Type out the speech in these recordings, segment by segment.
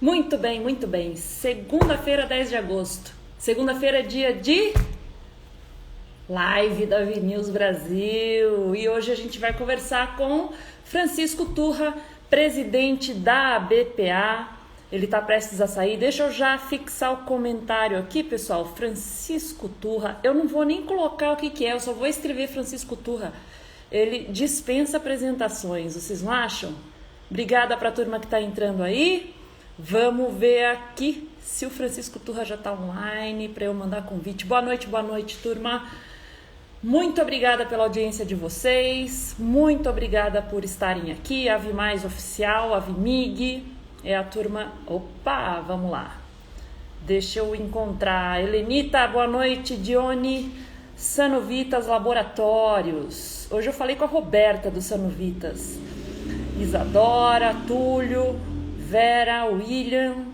Muito bem, muito bem. Segunda-feira, 10 de agosto. Segunda-feira é dia de live da Vinews Brasil. E hoje a gente vai conversar com Francisco Turra, presidente da BPA. Ele está prestes a sair. Deixa eu já fixar o comentário aqui, pessoal. Francisco Turra. Eu não vou nem colocar o que é, eu só vou escrever Francisco Turra. Ele dispensa apresentações, vocês não acham? Obrigada para a turma que está entrando aí. Vamos ver aqui se o Francisco Turra já está online para eu mandar convite. Boa noite, turma. Muito obrigada pela audiência de vocês. Muito obrigada por estarem aqui. A Mais Oficial, a Vimig, é a turma... Opa, vamos lá. Deixa eu encontrar. Helenita, boa noite. Dione, Sanovitas Laboratórios. Hoje eu falei com a Roberta do Sanovitas. Isadora, Túlio... Vera, William,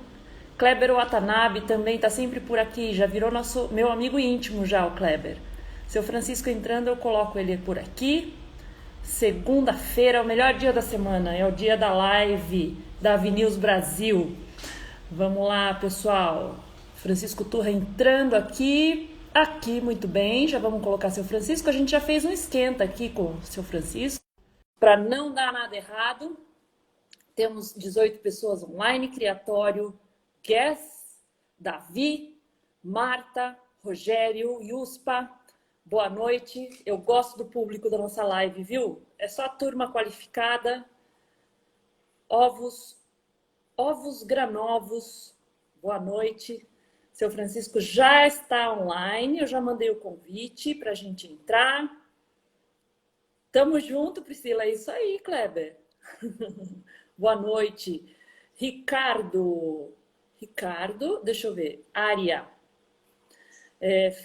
Kleber Watanabe também está sempre por aqui, já virou meu amigo íntimo já, o Kleber. Seu Francisco entrando, eu coloco ele por aqui. Segunda-feira é o melhor dia da semana, é o dia da live da Vinews Brasil. Vamos lá, pessoal. Francisco Turra entrando aqui. Aqui, muito bem, já vamos colocar seu Francisco. A gente já fez um esquenta aqui com o seu Francisco, para não dar nada errado. Temos 18 pessoas online, Criatório, Guess, Davi, Marta, Rogério, Yuspa, boa noite. Eu gosto do público da nossa live, viu? É só turma qualificada. Ovos Granovos, boa noite. Seu Francisco já está online, eu já mandei o convite para a gente entrar. Tamo junto, Priscila, é isso aí, Kleber. Boa noite. Ricardo, deixa eu ver. Ária.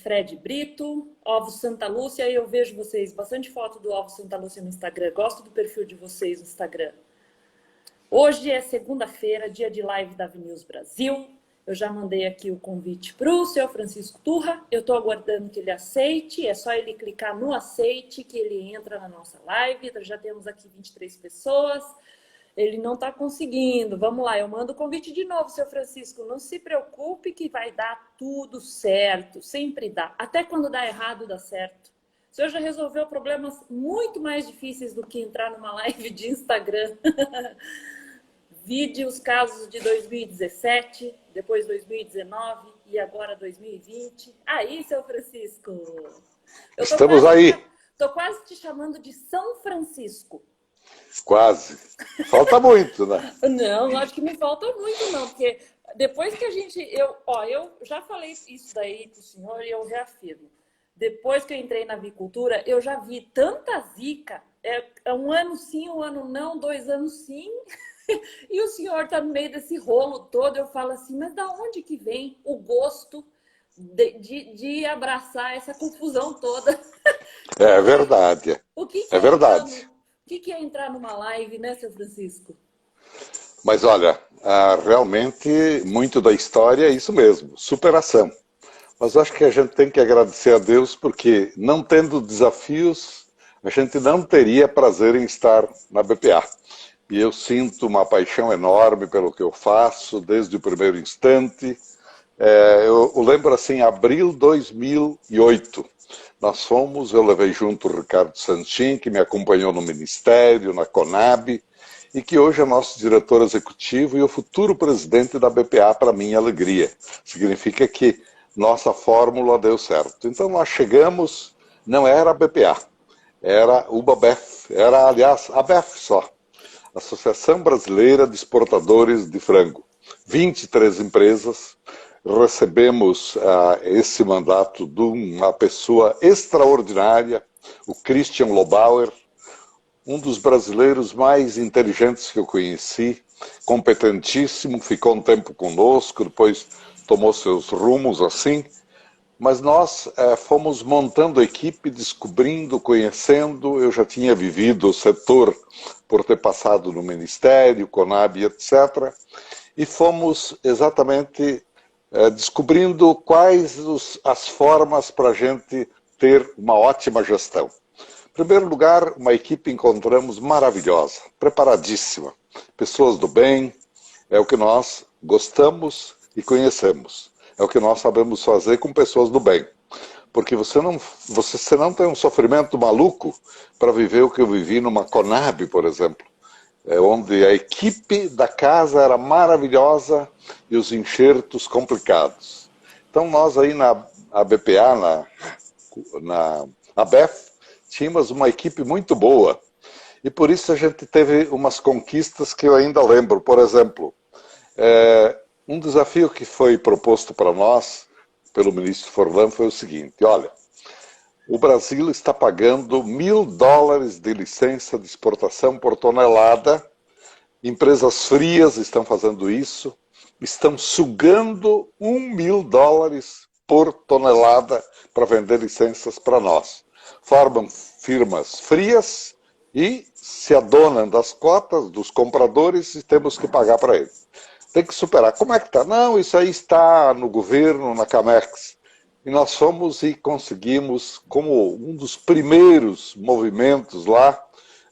Fred Brito. Ovos Santa Lúcia. Eu vejo vocês, bastante foto do Ovos Santa Lúcia no Instagram. Gosto do perfil de vocês no Instagram. Hoje é segunda-feira, dia de live da Vinews Brasil. Eu já mandei aqui o convite para o seu Francisco Turra. Eu estou aguardando que ele aceite. É só ele clicar no aceite que ele entra na nossa live. Já temos aqui 23 pessoas. Ele não está conseguindo. Vamos lá, eu mando o convite de novo, seu Francisco. Não se preocupe que vai dar tudo certo. Sempre dá. Até quando dá errado, dá certo. O senhor já resolveu problemas muito mais difíceis do que entrar numa live de Instagram. Vide os casos de 2017, depois 2019 e agora 2020. Aí, seu Francisco. Estamos aí. Estou quase te chamando de São Francisco. Quase. Falta muito, né? Não, acho que me falta muito, não. Porque depois que a gente... Eu já falei isso daí pro senhor e eu reafirmo. Depois que eu entrei na avicultura, eu já vi tanta zica. É um ano sim, um ano não, 2 anos sim. E o senhor tá no meio desse rolo todo. Eu falo assim, mas da onde que vem o gosto de abraçar essa confusão toda? É verdade. O que é verdade. O que é entrar numa live, né, seu Francisco? Mas olha, realmente muito da história é isso mesmo, superação. Mas eu acho que a gente tem que agradecer a Deus porque não tendo desafios, a gente não teria prazer em estar na BPA. E eu sinto uma paixão enorme pelo que eu faço desde o primeiro instante. Eu lembro assim, abril de 2008. Eu levei junto o Ricardo Santin, que me acompanhou no Ministério, na Conab, e que hoje é nosso diretor executivo e o futuro presidente da BPA, para minha alegria. Significa que nossa fórmula deu certo. Então nós chegamos, não era a BPA, era o BABEF, era aliás a BEF só, Associação Brasileira de Exportadores de Frango. 23 empresas. Recebemos esse mandato de uma pessoa extraordinária, o Christian Lobauer, um dos brasileiros mais inteligentes que eu conheci, competentíssimo, ficou um tempo conosco, depois tomou seus rumos assim, mas nós fomos montando a equipe, descobrindo, conhecendo. Eu já tinha vivido o setor por ter passado no Ministério, Conab, etc., e fomos exatamente... descobrindo quais as formas para a gente ter uma ótima gestão. Em primeiro lugar, uma equipe encontramos maravilhosa, preparadíssima, pessoas do bem, é o que nós gostamos e conhecemos. É o que nós sabemos fazer com pessoas do bem. Porque você não tem um sofrimento maluco para viver o que eu vivi numa Conab, por exemplo, onde a equipe da casa era maravilhosa e os enxertos complicados. Então nós aí na BPA, na ABEF, tínhamos uma equipe muito boa. E por isso a gente teve umas conquistas que eu ainda lembro. Por exemplo, um desafio que foi proposto para nós, pelo ministro Forlan, foi o seguinte: olha, o Brasil está pagando $1.000 de licença de exportação por tonelada, empresas frias estão fazendo isso, estão sugando $1.000 por tonelada para vender licenças para nós. Formam firmas frias e se adonam das cotas dos compradores e temos que pagar para eles. Tem que superar. Como é que está? Não, isso aí está no governo, na Camex. E nós fomos e conseguimos, como um dos primeiros movimentos lá,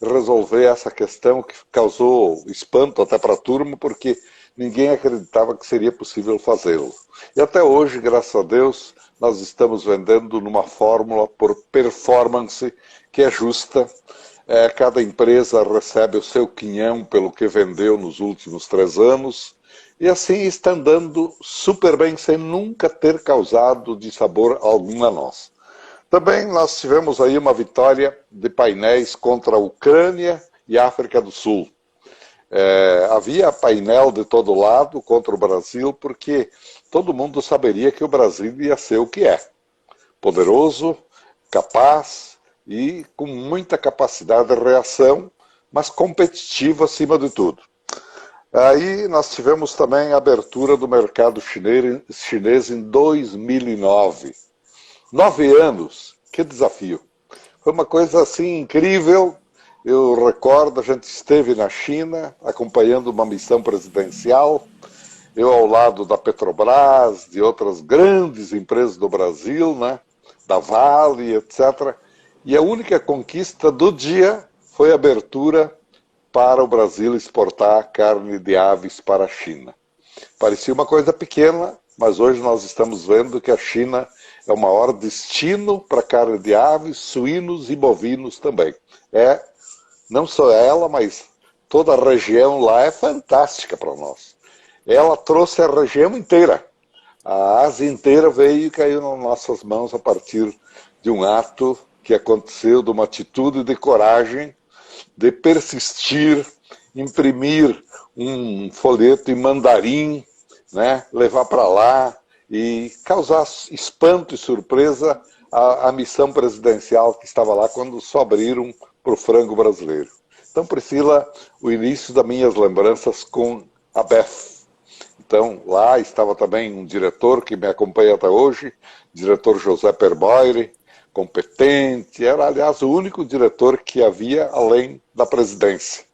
resolver essa questão que causou espanto até para a turma, porque ninguém acreditava que seria possível fazê-lo. E até hoje, graças a Deus, nós estamos vendendo numa fórmula por performance que é justa. Cada empresa recebe o seu quinhão pelo que vendeu nos últimos 3 anos, e assim está andando super bem, sem nunca ter causado dissabor algum a nós. Também nós tivemos aí uma vitória de painéis contra a Ucrânia e a África do Sul. Havia painel de todo lado contra o Brasil, porque todo mundo saberia que o Brasil ia ser o que é. Poderoso, capaz e com muita capacidade de reação, mas competitivo acima de tudo. Aí nós tivemos também a abertura do mercado chinês em 2009. 9 anos, que desafio. Foi uma coisa assim incrível. Eu recordo, a gente esteve na China acompanhando uma missão presidencial, eu ao lado da Petrobras, de outras grandes empresas do Brasil, né, da Vale, etc. E a única conquista do dia foi a abertura para o Brasil exportar carne de aves para a China. Parecia uma coisa pequena, mas hoje nós estamos vendo que a China é o maior destino para carne de aves, suínos e bovinos também. Não só ela, mas toda a região lá é fantástica para nós. Ela trouxe a região inteira. A Ásia inteira veio e caiu nas nossas mãos a partir de um ato que aconteceu, de uma atitude de coragem, de persistir, imprimir um folheto em mandarim, né, levar para lá e causar espanto e surpresa à missão presidencial que estava lá quando só abriram para o frango brasileiro. Então, Priscila, o início das minhas lembranças com a BEF. Então, lá estava também um diretor que me acompanha até hoje, diretor José Perboire, competente, era, aliás, o único diretor que havia além da presidência.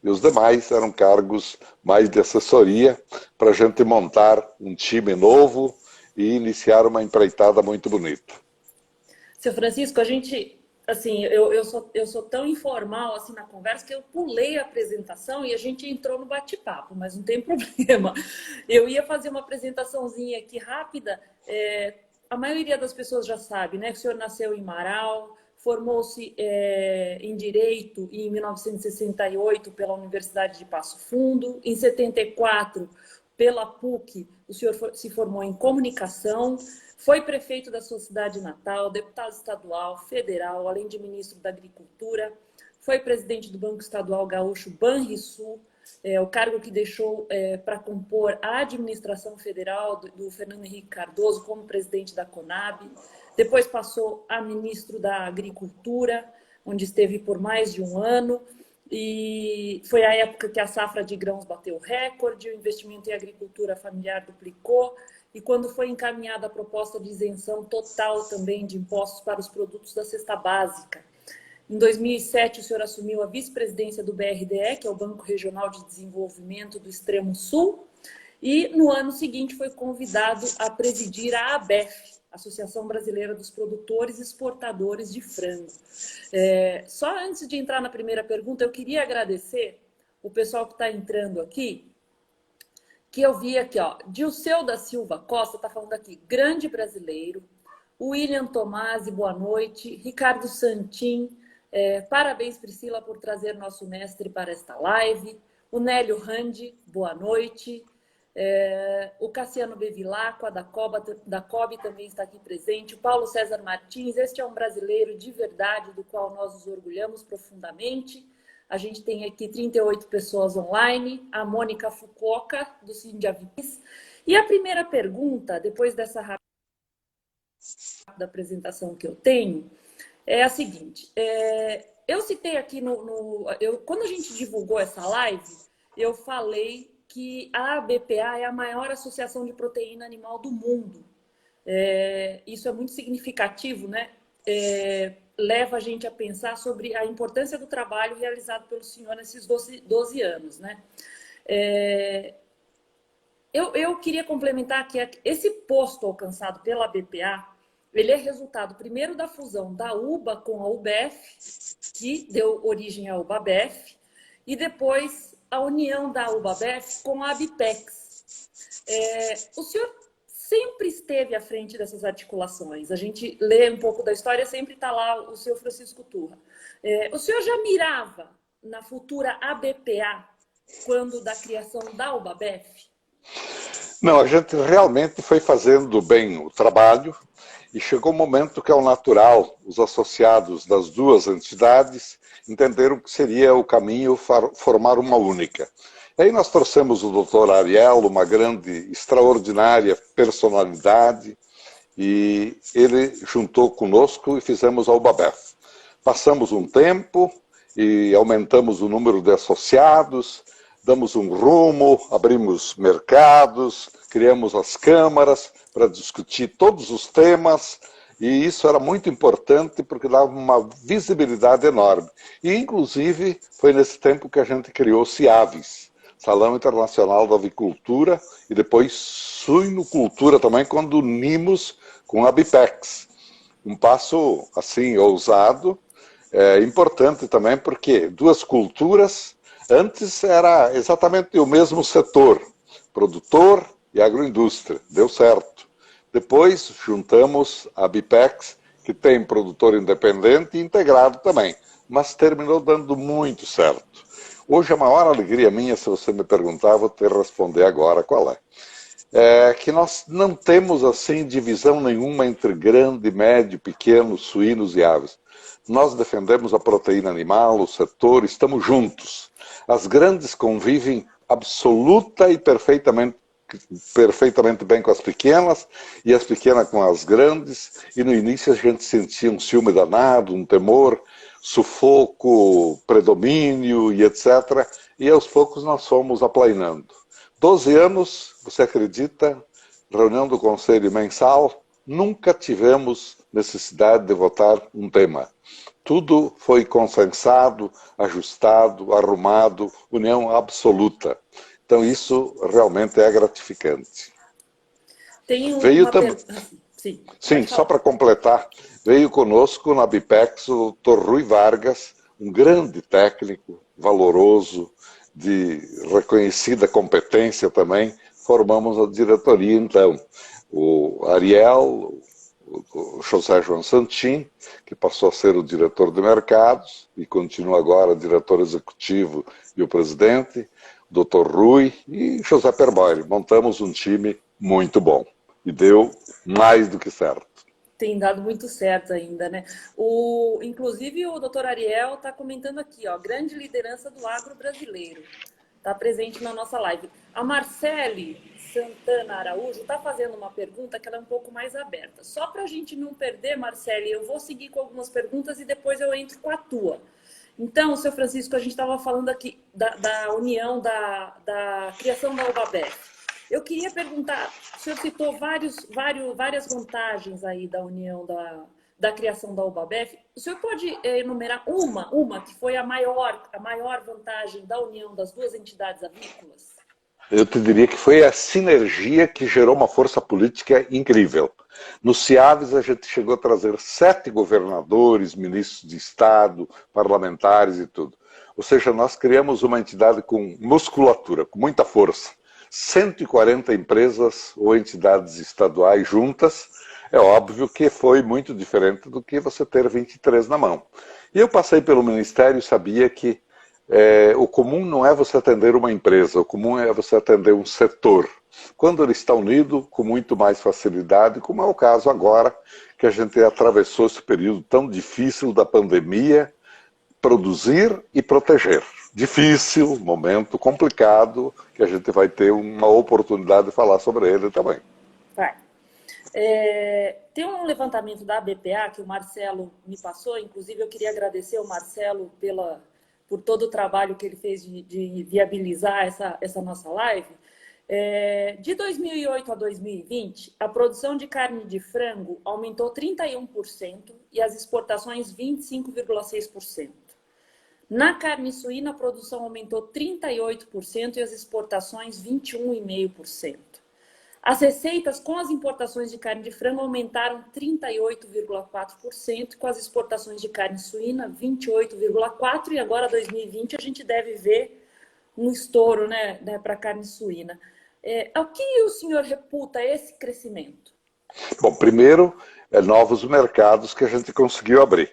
E os demais eram cargos mais de assessoria para a gente montar um time novo e iniciar uma empreitada muito bonita. Seu Francisco, a gente, assim, eu sou tão informal assim na conversa que eu pulei a apresentação e a gente entrou no bate-papo, mas não tem problema. Eu ia fazer uma apresentaçãozinha aqui rápida. A maioria das pessoas já sabe, né, que o senhor nasceu em Marau, formou-se em Direito em 1968 pela Universidade de Passo Fundo, em 74 pela PUC, o senhor se formou em Comunicação, foi prefeito da sua cidade natal, deputado estadual, federal, além de ministro da Agricultura, foi presidente do Banco Estadual Gaúcho Banrisul, o cargo que deixou para compor a administração federal do Fernando Henrique Cardoso como presidente da Conab. Depois passou a ministro da Agricultura, onde esteve por mais de 1 ano. E foi a época que a safra de grãos bateu recorde, o investimento em agricultura familiar duplicou. E quando foi encaminhada a proposta de isenção total também de impostos para os produtos da cesta básica. Em 2007, o senhor assumiu a vice-presidência do BRDE, que é o Banco Regional de Desenvolvimento do Extremo Sul, e no ano seguinte foi convidado a presidir a ABEF, Associação Brasileira dos Produtores e Exportadores de Frango. Só antes de entrar na primeira pergunta, eu queria agradecer o pessoal que está entrando aqui, que eu vi aqui, ó. Dilceu da Silva Costa tá falando aqui, grande brasileiro. William Tomasi, boa noite. Ricardo Santin, parabéns, Priscila, por trazer nosso mestre para esta live. O Nélio Randi, boa noite. O Cassiano Bevilacqua, da COB, também está aqui presente. O Paulo César Martins, este é um brasileiro de verdade, do qual nós nos orgulhamos profundamente. A gente tem aqui 38 pessoas online. A Mônica Fukuoka, do Sindiavis. E a primeira pergunta, depois dessa rápida apresentação que eu tenho, é a seguinte. Eu citei aqui, quando a gente divulgou essa live, eu falei que a BPA é a maior associação de proteína animal do mundo. Isso é muito significativo, né? Leva a gente a pensar sobre a importância do trabalho realizado pelo senhor nesses 12 anos, né? Eu queria complementar que esse posto alcançado pela BPA, ele é resultado primeiro da fusão da UBA com a UBF, que deu origem à UBABF, e depois a união da UBABF com a ABPEX. O senhor sempre esteve à frente dessas articulações. A gente lê um pouco da história, sempre está lá o senhor Francisco Turra. O senhor já mirava na futura ABPA quando da criação da UBABF? Não, a gente realmente foi fazendo bem o trabalho e chegou um momento que, ao natural, os associados das duas entidades entenderam que seria o caminho formar uma única. E aí nós trouxemos o Dr. Ariel, uma grande, extraordinária personalidade, e ele juntou conosco e fizemos a UBABF. Passamos um tempo e aumentamos o número de associados, damos um rumo, abrimos mercados, criamos as câmaras para discutir todos os temas, e isso era muito importante porque dava uma visibilidade enorme. E, inclusive, foi nesse tempo que a gente criou o CIAVES, Salão Internacional da Avicultura, e depois Suinocultura também, quando unimos com a BIPEX. Um passo, assim, ousado, importante também, porque duas culturas. Antes era exatamente o mesmo setor, produtor e agroindústria, deu certo. Depois juntamos a BIPEX, que tem produtor independente e integrado também, mas terminou dando muito certo. Hoje a maior alegria minha, se você me perguntar, vou ter que responder agora qual é. É que nós não temos assim divisão nenhuma entre grande, médio, pequeno, suínos e aves. Nós defendemos a proteína animal, o setor, estamos juntos. As grandes convivem absoluta e perfeitamente bem com as pequenas, e as pequenas com as grandes, e no início a gente sentia um ciúme danado, um temor, sufoco, predomínio e etc. E aos poucos nós fomos aplainando. 12 anos, você acredita, reunião do conselho mensal, nunca tivemos necessidade de votar um tema. Tudo foi consensado, ajustado, arrumado, união absoluta. Então isso realmente é gratificante. Veio também. Sim, só para completar, veio conosco na BIPEX o Dr. Rui Vargas, um grande técnico, valoroso, de reconhecida competência também. Formamos a diretoria então. O Ariel, o José João Santin, que passou a ser o diretor de mercados e continua agora diretor executivo e o presidente, o Dr. Rui e José Perboire. Montamos um time muito bom e deu mais do que certo. Tem dado muito certo ainda, né? Inclusive o Dr. Ariel está comentando aqui, ó, grande liderança do agro brasileiro. Está presente na nossa live. A Marcele Santana Araújo está fazendo uma pergunta que ela é um pouco mais aberta. Só para a gente não perder, Marcele, eu vou seguir com algumas perguntas e depois eu entro com a tua. Então, seu Francisco, a gente estava falando aqui da união, da criação da UBABF. Eu queria perguntar, o senhor citou várias vantagens aí da união, da criação da UBABF. O senhor pode enumerar uma que foi a maior vantagem da união das duas entidades avícolas? Eu te diria que foi a sinergia que gerou uma força política incrível. No CIAVES a gente chegou a trazer 7 governadores, ministros de Estado, parlamentares e tudo. Ou seja, nós criamos uma entidade com musculatura, com muita força. 140 empresas ou entidades estaduais juntas, é óbvio que foi muito diferente do que você ter 23 na mão. E eu passei pelo Ministério e sabia que o comum não é você atender uma empresa, o comum é você atender um setor. Quando ele está unido, com muito mais facilidade, como é o caso agora, que a gente atravessou esse período tão difícil da pandemia, produzir e proteger. Difícil, momento complicado, que a gente vai ter uma oportunidade de falar sobre ele também. Vai. Tem um levantamento da BPA que o Marcelo me passou, inclusive eu queria agradecer ao Marcelo por todo o trabalho que ele fez de viabilizar essa nossa live. De 2008 a 2020, a produção de carne de frango aumentou 31% e as exportações 25,6%. Na carne suína, a produção aumentou 38% e as exportações 21,5%. As receitas com as importações de carne de frango aumentaram 38,4%, com as exportações de carne suína 28,4%, e agora 2020 a gente deve ver um estouro, né, para a carne suína. Ao que o senhor reputa esse crescimento? Bom, primeiro, novos mercados que a gente conseguiu abrir.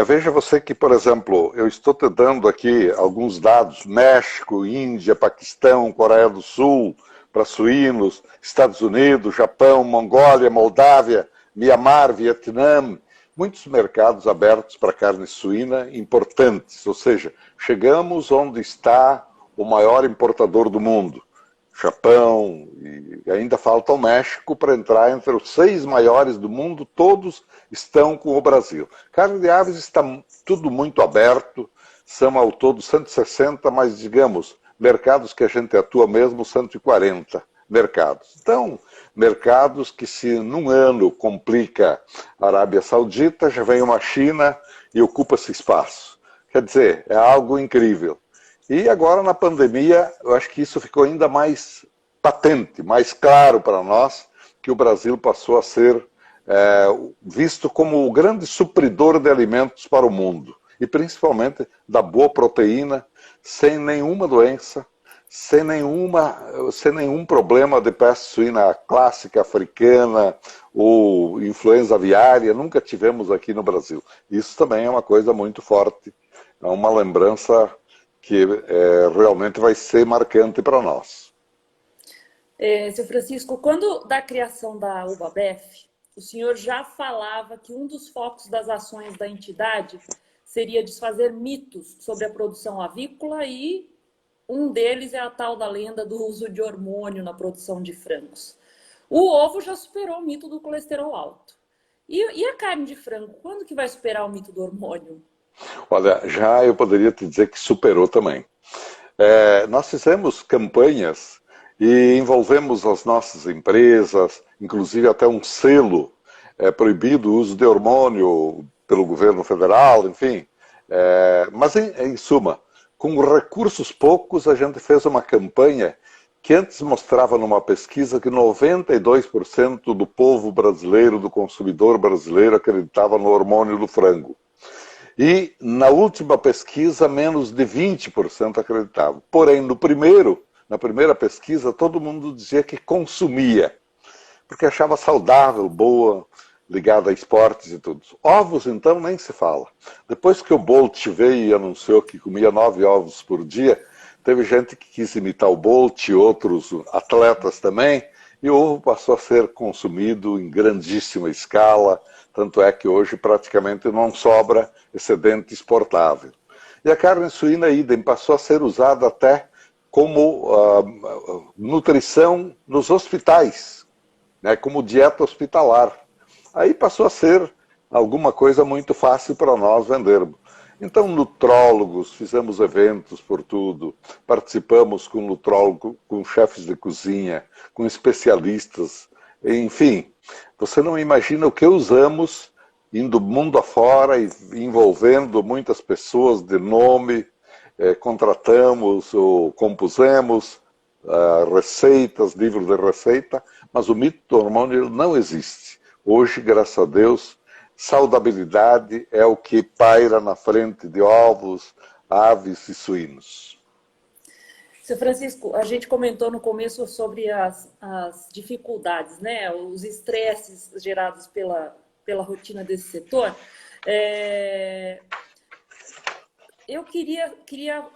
Veja você que, por exemplo, eu estou te dando aqui alguns dados: México, Índia, Paquistão, Coreia do Sul, para suínos, Estados Unidos, Japão, Mongólia, Moldávia, Mianmar, Vietnã, muitos mercados abertos para carne suína importantes, ou seja, chegamos onde está o maior importador do mundo, Japão, e ainda falta o México para entrar entre os 6 maiores do mundo, todos estão com o Brasil. Carne de aves está tudo muito aberto, são ao todo 160, mas digamos, mercados que a gente atua mesmo, 140 mercados. Então, mercados que se num ano complica a Arábia Saudita, já vem uma China e ocupa esse espaço. Quer dizer, é algo incrível. E agora na pandemia, eu acho que isso ficou ainda mais patente, mais claro para nós, que o Brasil passou a ser visto como o grande supridor de alimentos para o mundo. E principalmente da boa proteína, sem nenhuma doença, sem nenhum problema de peste suína clássica africana ou influenza aviária, nunca tivemos aqui no Brasil. Isso também é uma coisa muito forte, é uma lembrança que realmente vai ser marcante para nós. Seu Francisco, quando da criação da UBABEF, o senhor já falava que um dos focos das ações da entidade seria desfazer mitos sobre a produção avícola, e um deles é a tal da lenda do uso de hormônio na produção de frangos. O ovo já superou o mito do colesterol alto. E a carne de frango, quando que vai superar o mito do hormônio? Olha, já eu poderia te dizer que superou também. Nós fizemos campanhas e envolvemos as nossas empresas, inclusive até um selo proibido o uso de hormônio pelo governo federal, enfim. Mas, em suma, com recursos poucos, a gente fez uma campanha que antes mostrava numa pesquisa que 92% do povo brasileiro, do consumidor brasileiro, acreditava no hormônio do frango. E, na última pesquisa, menos de 20% acreditavam. Porém, na primeira pesquisa, todo mundo dizia que consumia, porque achava saudável, boa, ligada a esportes e tudo. Ovos, então, nem se fala. Depois que o Bolt veio e anunciou que comia 9 ovos por dia, teve gente que quis imitar o Bolt, outros atletas também, e o ovo passou a ser consumido em grandíssima escala, tanto é que hoje praticamente não sobra excedente exportável. E a carne suína, idem, passou a ser usada até como nutrição nos hospitais, né, como dieta hospitalar. Aí passou a ser alguma coisa muito fácil para nós vendermos. Então, nutrólogos, fizemos eventos por tudo, participamos com nutrólogo, com chefes de cozinha, com especialistas, enfim. Você não imagina o que usamos indo mundo afora e envolvendo muitas pessoas de nome, contratamos ou compusemos receitas, livros de receita, mas o mito do hormônio não existe. Hoje, graças a Deus, saudabilidade é o que paira na frente de ovos, aves e suínos. Seu Francisco, a gente comentou no começo sobre as dificuldades, né? Os estresses gerados pela rotina desse setor. É, eu queria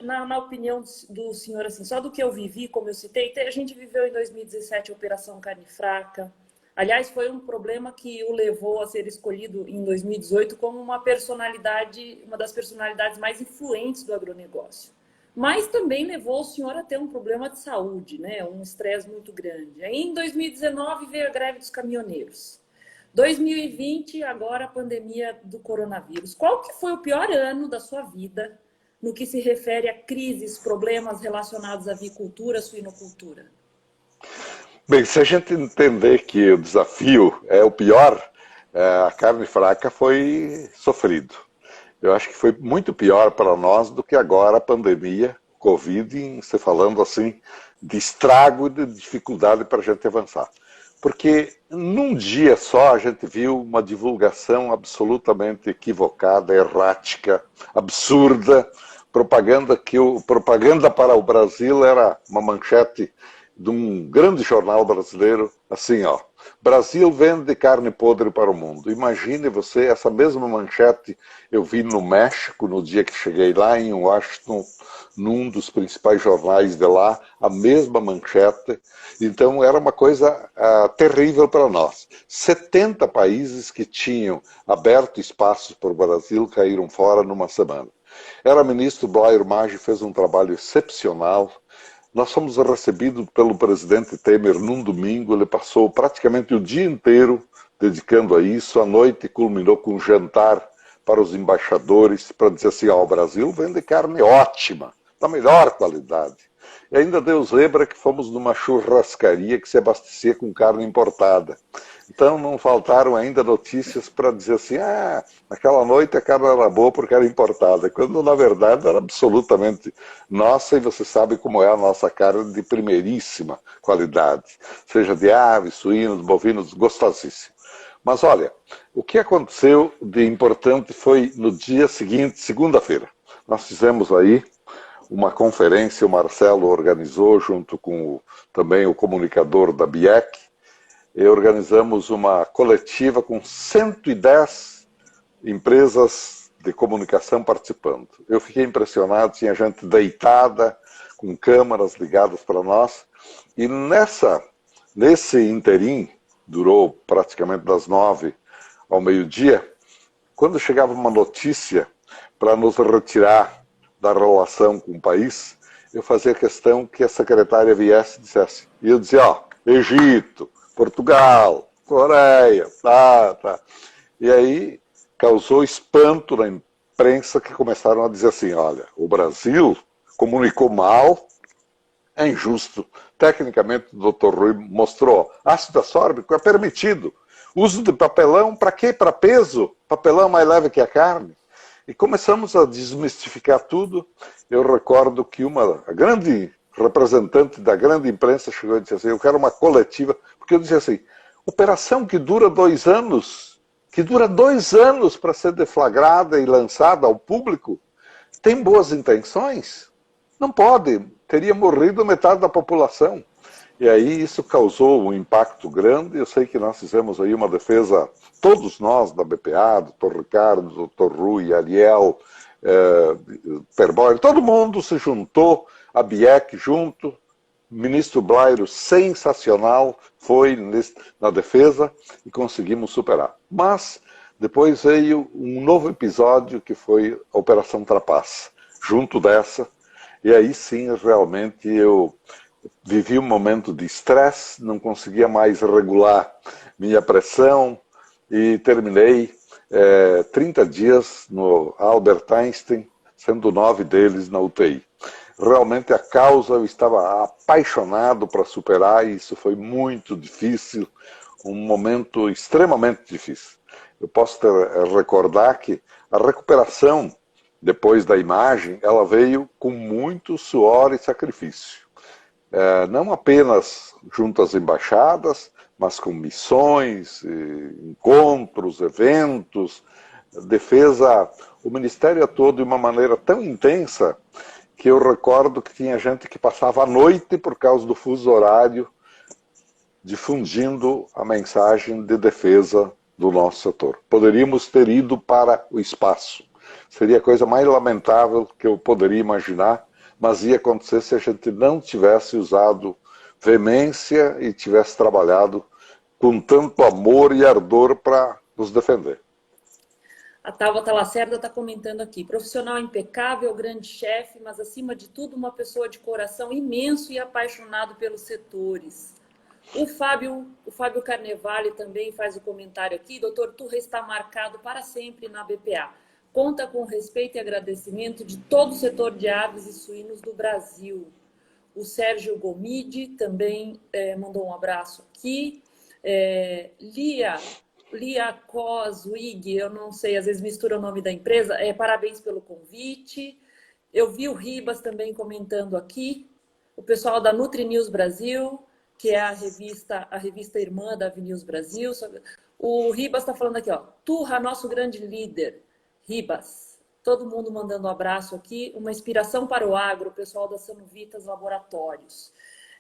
na opinião do senhor, assim, só do que eu vivi, como eu citei, a gente viveu em 2017 a Operação Carne Fraca. Aliás, foi um problema que o levou a ser escolhido em 2018 como uma das personalidades mais influentes do agronegócio. Mas também levou o senhor a ter um problema de saúde, né? Um estresse muito grande. Aí, em 2019, veio a greve dos caminhoneiros. 2020, agora a pandemia do coronavírus. Qual que foi o pior ano da sua vida no que se refere a crises, problemas relacionados à avicultura, suinocultura? Bem, se a gente entender que o desafio é o pior, a carne fraca foi sofrido. Eu acho que foi muito pior para nós do que agora a pandemia, Covid, você falando assim, de estrago e de dificuldade para a gente avançar. Porque num dia só a gente viu uma divulgação absolutamente equivocada, errática, absurda, propaganda para o Brasil era uma manchete de um grande jornal brasileiro, assim, ó, Brasil vende carne podre para o mundo. Imagine você, essa mesma manchete eu vi no México, no dia que cheguei lá em Washington, num dos principais jornais de lá, a mesma manchete. Então era uma coisa terrível para nós. 70 países que tinham aberto espaços para o Brasil caíram fora numa semana. Era ministro Blair Maggi, fez um trabalho excepcional. Nós fomos recebidos pelo presidente Temer num domingo, ele passou praticamente o dia inteiro dedicando a isso, à noite culminou com um jantar para os embaixadores, para dizer assim, ó, o Brasil vende carne ótima, da melhor qualidade. E ainda deu zebra que fomos numa churrascaria que se abastecia com carne importada. Então não faltaram ainda notícias para dizer assim, naquela noite a carne era boa porque era importada, quando na verdade era absolutamente nossa, e você sabe como é a nossa carne de primeiríssima qualidade, seja de aves, suínos, bovinos, gostosíssimo. Mas olha, o que aconteceu de importante foi no dia seguinte, segunda-feira. Nós fizemos aí uma conferência, o Marcelo organizou junto com também o comunicador da BIEC, e organizamos uma coletiva com 110 empresas de comunicação participando. Eu fiquei impressionado, tinha gente deitada, com câmeras ligadas para nós, e nesse interim, durou praticamente das 9 ao meio-dia, quando chegava uma notícia para nos retirar da relação com o país, eu fazia questão que a secretária viesse e dissesse, e eu dizia, ó, Egito, Portugal, Coreia, tá. E aí causou espanto na imprensa que começaram a dizer assim, olha, o Brasil comunicou mal, é injusto. Tecnicamente o Dr. Rui mostrou, ácido ascórbico é permitido. Uso de papelão, para quê? Para peso? Papelão mais leve que a carne. E começamos a desmistificar tudo. Eu recordo que a grande representante da grande imprensa chegou e disse assim, eu quero uma coletiva, porque eu dizia assim, operação que dura 2 anos, para ser deflagrada e lançada ao público, tem boas intenções? Não pode, teria morrido metade da população. E aí isso causou um impacto grande, eu sei que nós fizemos aí uma defesa, todos nós da BPA, Dr. Ricardo, Dr. Rui, Ariel, Perboy, todo mundo se juntou, a BIEC junto, ministro Blairo sensacional, foi na defesa e conseguimos superar. Mas depois veio um novo episódio que foi a Operação Trapaça, junto dessa, e aí sim realmente eu vivi um momento de estresse, não conseguia mais regular minha pressão e terminei 30 dias no Albert Einstein, sendo 9 deles na UTI. Realmente a causa eu estava apaixonado para superar e isso foi muito difícil, um momento extremamente difícil. Eu posso recordar que a recuperação depois da imagem, ela veio com muito suor e sacrifício. Não apenas junto às embaixadas, mas com missões, encontros, eventos, defesa, o Ministério todo de uma maneira tão intensa que eu recordo que tinha gente que passava a noite por causa do fuso horário, difundindo a mensagem de defesa do nosso setor. Poderíamos ter ido para o espaço. Seria a coisa mais lamentável que eu poderia imaginar, mas ia acontecer se a gente não tivesse usado veemência e tivesse trabalhado com tanto amor e ardor para nos defender. A Tabata Lacerda está comentando aqui. Profissional impecável, grande chefe, mas acima de tudo uma pessoa de coração imenso e apaixonado pelos setores. O Fábio Carnevale também faz o comentário aqui. Doutor Turra está marcado para sempre na BPA. Conta com respeito e agradecimento de todo o setor de aves e suínos do Brasil. O Sérgio Gomide também mandou um abraço aqui. Lia Coswig, eu não sei, às vezes mistura o nome da empresa. Parabéns pelo convite. Eu vi o Ribas também comentando aqui. O pessoal da Nutri News Brasil, que é a revista irmã da Avnews Brasil. O Ribas está falando aqui, ó. Turra, nosso grande líder. Ribas, todo mundo mandando um abraço aqui. Uma inspiração para o agro, o pessoal da Sanovitas Laboratórios.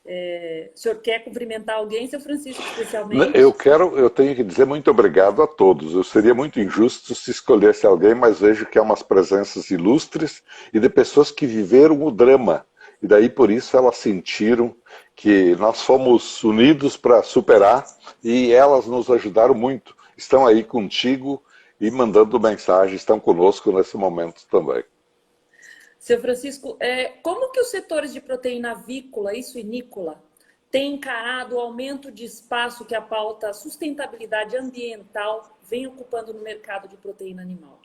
O senhor quer cumprimentar alguém, seu Francisco, especialmente? Eu tenho que dizer muito obrigado a todos. Eu seria muito injusto se escolhesse alguém, mas vejo que há umas presenças ilustres e de pessoas que viveram o drama. E daí, por isso, elas sentiram que nós fomos unidos para superar e elas nos ajudaram muito. Estão aí contigo e mandando mensagem, estão conosco nesse momento também. Seu Francisco, como que os setores de proteína avícola e suinícola têm encarado o aumento de espaço que a pauta sustentabilidade ambiental vem ocupando no mercado de proteína animal?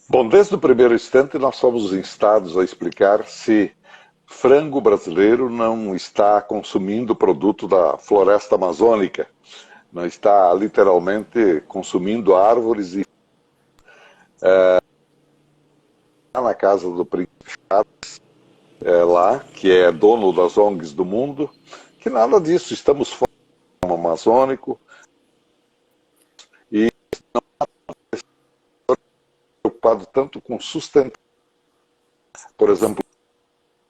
Bom, desde o primeiro instante nós fomos instados a explicar se frango brasileiro não está consumindo produto da floresta amazônica, não está literalmente consumindo árvores e na casa do Príncipe Charles, lá, que é dono das ONGs do mundo, que nada disso, estamos fora do amazônico e não estamos preocupados tanto com sustentabilidade. Por exemplo...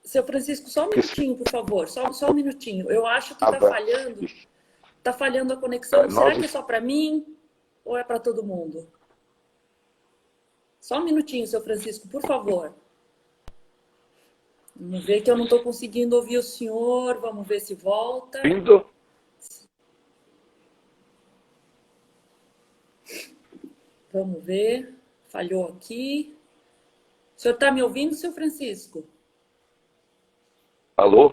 Seu Francisco, só um minutinho, por favor, só um minutinho. Eu acho que está falhando a conexão. Será que é só para mim ou é para todo mundo? Só um minutinho, seu Francisco, por favor. Vamos ver que eu não estou conseguindo ouvir o senhor. Vamos ver se volta. Vindo. Vamos ver. Falhou aqui. O senhor está me ouvindo, seu Francisco? Alô?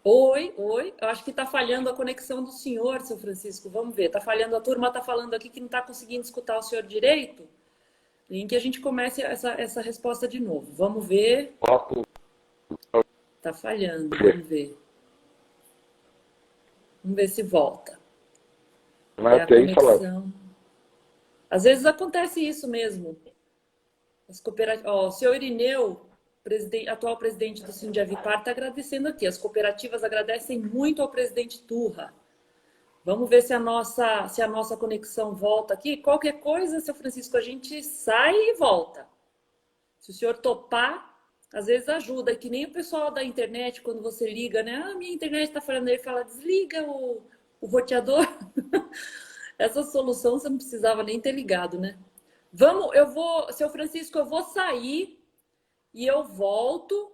Oi. Eu acho que está falhando a conexão do senhor, seu Francisco. Vamos ver. Está falhando, a turma está falando aqui que não está conseguindo escutar o senhor direito. Em que a gente comece essa resposta de novo. Vamos ver. Tá falhando, vamos ver. Vamos ver se volta. A conexão. Às vezes acontece isso mesmo. As cooperativas... o senhor Irineu, atual presidente do Sindiavipar, está agradecendo aqui. As cooperativas agradecem muito ao presidente Turra. Vamos ver se a nossa conexão volta aqui. Qualquer coisa, seu Francisco, a gente sai e volta. Se o senhor topar, às vezes ajuda. É que nem o pessoal da internet, quando você liga, né? Minha internet está falando, ele fala, desliga o roteador. Essa solução você não precisava nem ter ligado, né? Seu Francisco, eu vou sair e eu volto.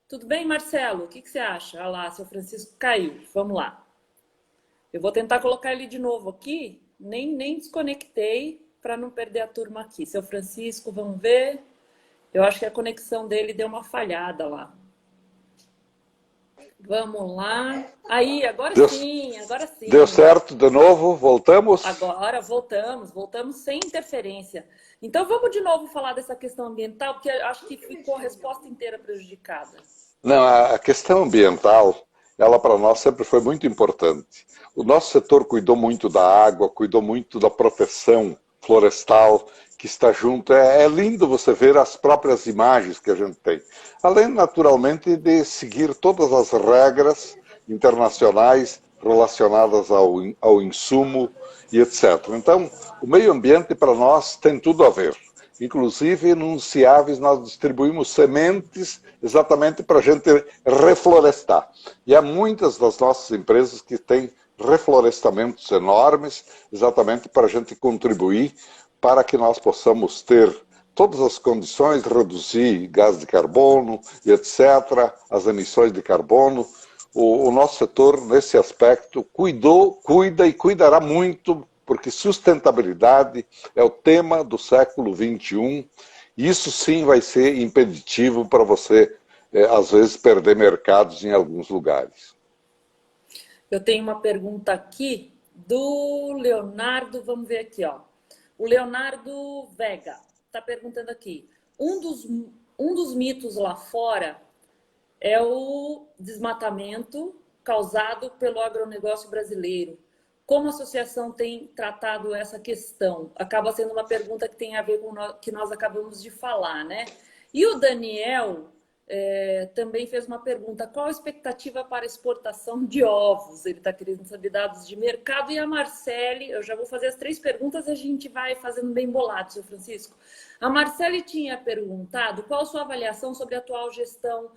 Tudo bem, Marcelo? O que você acha? Olha lá, seu Francisco caiu. Vamos lá. Eu vou tentar colocar ele de novo aqui. Nem desconectei para não perder a turma aqui. Seu Francisco, vamos ver. Eu acho que a conexão dele deu uma falhada lá. Vamos lá. Aí, agora sim. Deu certo de novo? Voltamos? Agora voltamos sem interferência. Então vamos de novo falar dessa questão ambiental, porque acho que ficou a resposta inteira prejudicada. Não, a questão ambiental, ela para nós sempre foi muito importante. O nosso setor cuidou muito da água, cuidou muito da proteção florestal que está junto. É lindo você ver as próprias imagens que a gente tem. Além, naturalmente, de seguir todas as regras internacionais relacionadas ao insumo e etc. Então, o meio ambiente para nós tem tudo a ver. Inclusive, nos CIAVs nós distribuímos sementes exatamente para a gente reflorestar. E há muitas das nossas empresas que têm reflorestamentos enormes, exatamente para a gente contribuir para que nós possamos ter todas as condições de reduzir gás de carbono e etc., as emissões de carbono. O nosso setor, nesse aspecto, cuida e cuidará muito, porque sustentabilidade é o tema do século XXI, e isso sim vai ser impeditivo para você, às vezes, perder mercados em alguns lugares. Eu tenho uma pergunta aqui do Leonardo, vamos ver aqui, ó. O Leonardo Vega está perguntando aqui, um dos mitos lá fora é o desmatamento causado pelo agronegócio brasileiro. Como a associação tem tratado essa questão? Acaba sendo uma pergunta que tem a ver com o que nós acabamos de falar, né? E o Daniel também fez uma pergunta. Qual a expectativa para exportação de ovos? Ele está querendo saber dados de mercado. E a Marcele, eu já vou fazer as 3 perguntas e a gente vai fazendo bem bolado, seu Francisco. A Marcele tinha perguntado qual a sua avaliação sobre a atual gestão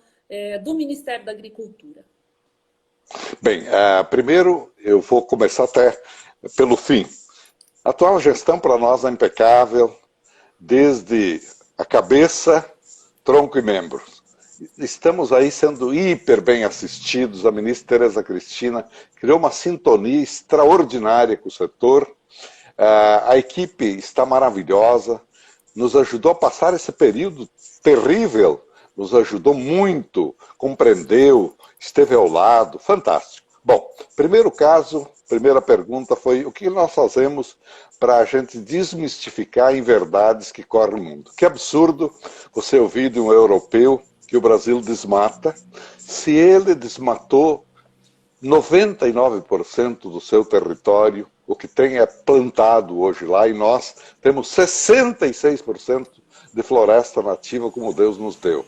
do Ministério da Agricultura. Bem, primeiro eu vou começar até pelo fim. A atual gestão para nós é impecável, desde a cabeça, tronco e membros. Estamos aí sendo hiper bem assistidos, a ministra Tereza Cristina criou uma sintonia extraordinária com o setor, a equipe está maravilhosa, nos ajudou a passar esse período terrível, nos ajudou muito, compreendeu, esteve ao lado, fantástico. Bom, primeiro caso, primeira pergunta foi o que nós fazemos para a gente desmistificar inverdades que correm no mundo. Que absurdo você ouvir de um europeu que o Brasil desmata, se ele desmatou 99% do seu território, o que tem é plantado hoje lá, e nós temos 66% de floresta nativa como Deus nos deu.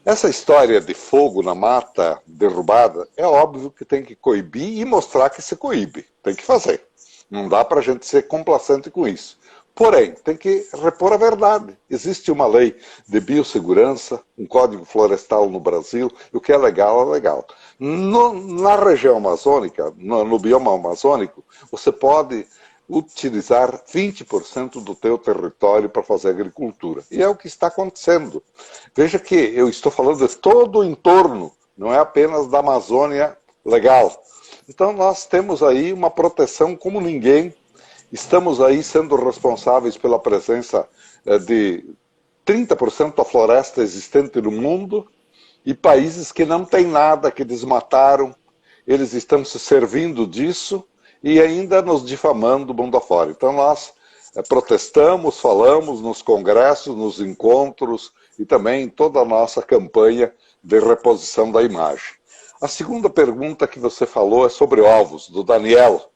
Essa história de fogo na mata derrubada, é óbvio que tem que coibir e mostrar que se coíbe. Tem que fazer. Não dá para a gente ser complacente com isso. Porém, tem que repor a verdade. Existe uma lei de biossegurança, um código florestal no Brasil, e o que é legal, é legal. Na região amazônica, no bioma amazônico, você pode utilizar 20% do teu território para fazer agricultura. E é o que está acontecendo. Veja que eu estou falando de todo o entorno, não é apenas da Amazônia legal. Então nós temos aí uma proteção como ninguém, estamos aí sendo responsáveis pela presença de 30% da floresta existente no mundo, e países que não têm nada, que desmataram, eles estão se servindo disso, e ainda nos difamando mundo afora. Então nós protestamos, falamos nos congressos, nos encontros e também em toda a nossa campanha de reposição da imagem. A segunda pergunta que você falou é sobre ovos, do Daniel.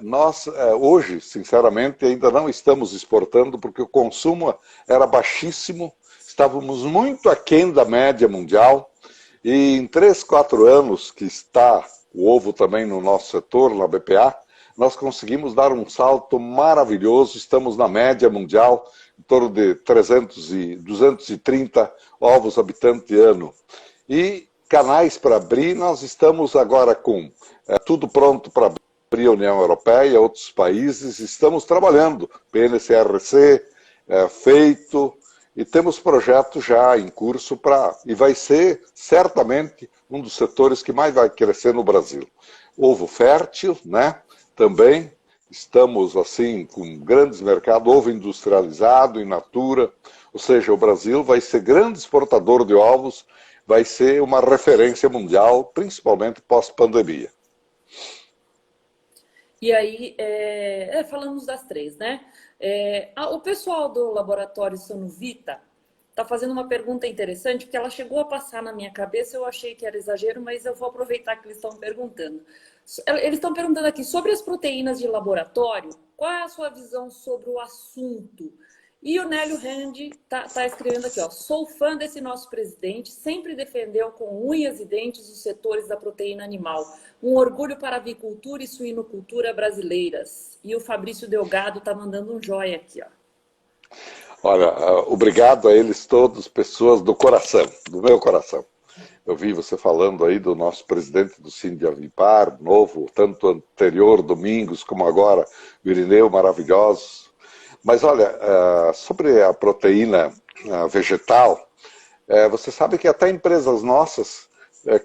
Nós hoje, sinceramente, ainda não estamos exportando porque o consumo era baixíssimo, estávamos muito aquém da média mundial, e em 3, 4 anos que está o ovo também no nosso setor, na BPA, nós conseguimos dar um salto maravilhoso, estamos na média mundial, em torno de 230 ovos habitante ano. E canais para abrir, nós estamos agora com tudo pronto para abrir a União Europeia, outros países, estamos trabalhando, PNCRC feito, e temos projetos já em curso e vai ser certamente um dos setores que mais vai crescer no Brasil. Ovo fértil, né? Também estamos assim com grandes mercados, ovo industrializado, in natura, ou seja, o Brasil vai ser grande exportador de ovos, vai ser uma referência mundial, principalmente pós-pandemia. E aí, falamos das 3, né? O pessoal do Laboratório Sonovita está fazendo uma pergunta interessante, porque ela chegou a passar na minha cabeça, eu achei que era exagero, mas eu vou aproveitar que eles estão perguntando. Eles estão perguntando aqui sobre as proteínas de laboratório, qual é a sua visão sobre o assunto? E o Nélio Randi tá escrevendo aqui, ó, sou fã desse nosso presidente, sempre defendeu com unhas e dentes os setores da proteína animal. Um orgulho para a avicultura e suinocultura brasileiras. E o Fabrício Delgado tá mandando um joia aqui, ó. Olha, obrigado a eles todos, pessoas do coração, do meu coração. Eu vi você falando aí do nosso presidente do Sindiavipar, novo, tanto anterior, Domingos, como agora, o Irineu, maravilhosos. Mas olha, sobre a proteína vegetal, você sabe que até empresas nossas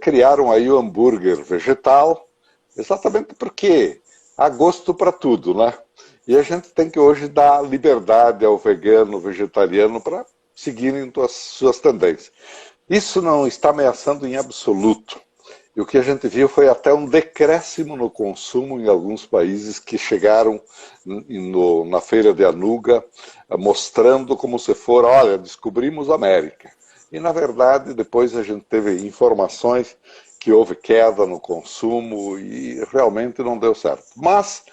criaram aí o hambúrguer vegetal, exatamente porque há gosto para tudo, né? E a gente tem que hoje dar liberdade ao vegano, vegetariano, para seguirem as suas tendências. Isso não está ameaçando em absoluto. E o que a gente viu foi até um decréscimo no consumo em alguns países que chegaram na feira de Anuga, mostrando como se for, olha, descobrimos a América. E, na verdade, depois a gente teve informações que houve queda no consumo e realmente não deu certo. Mas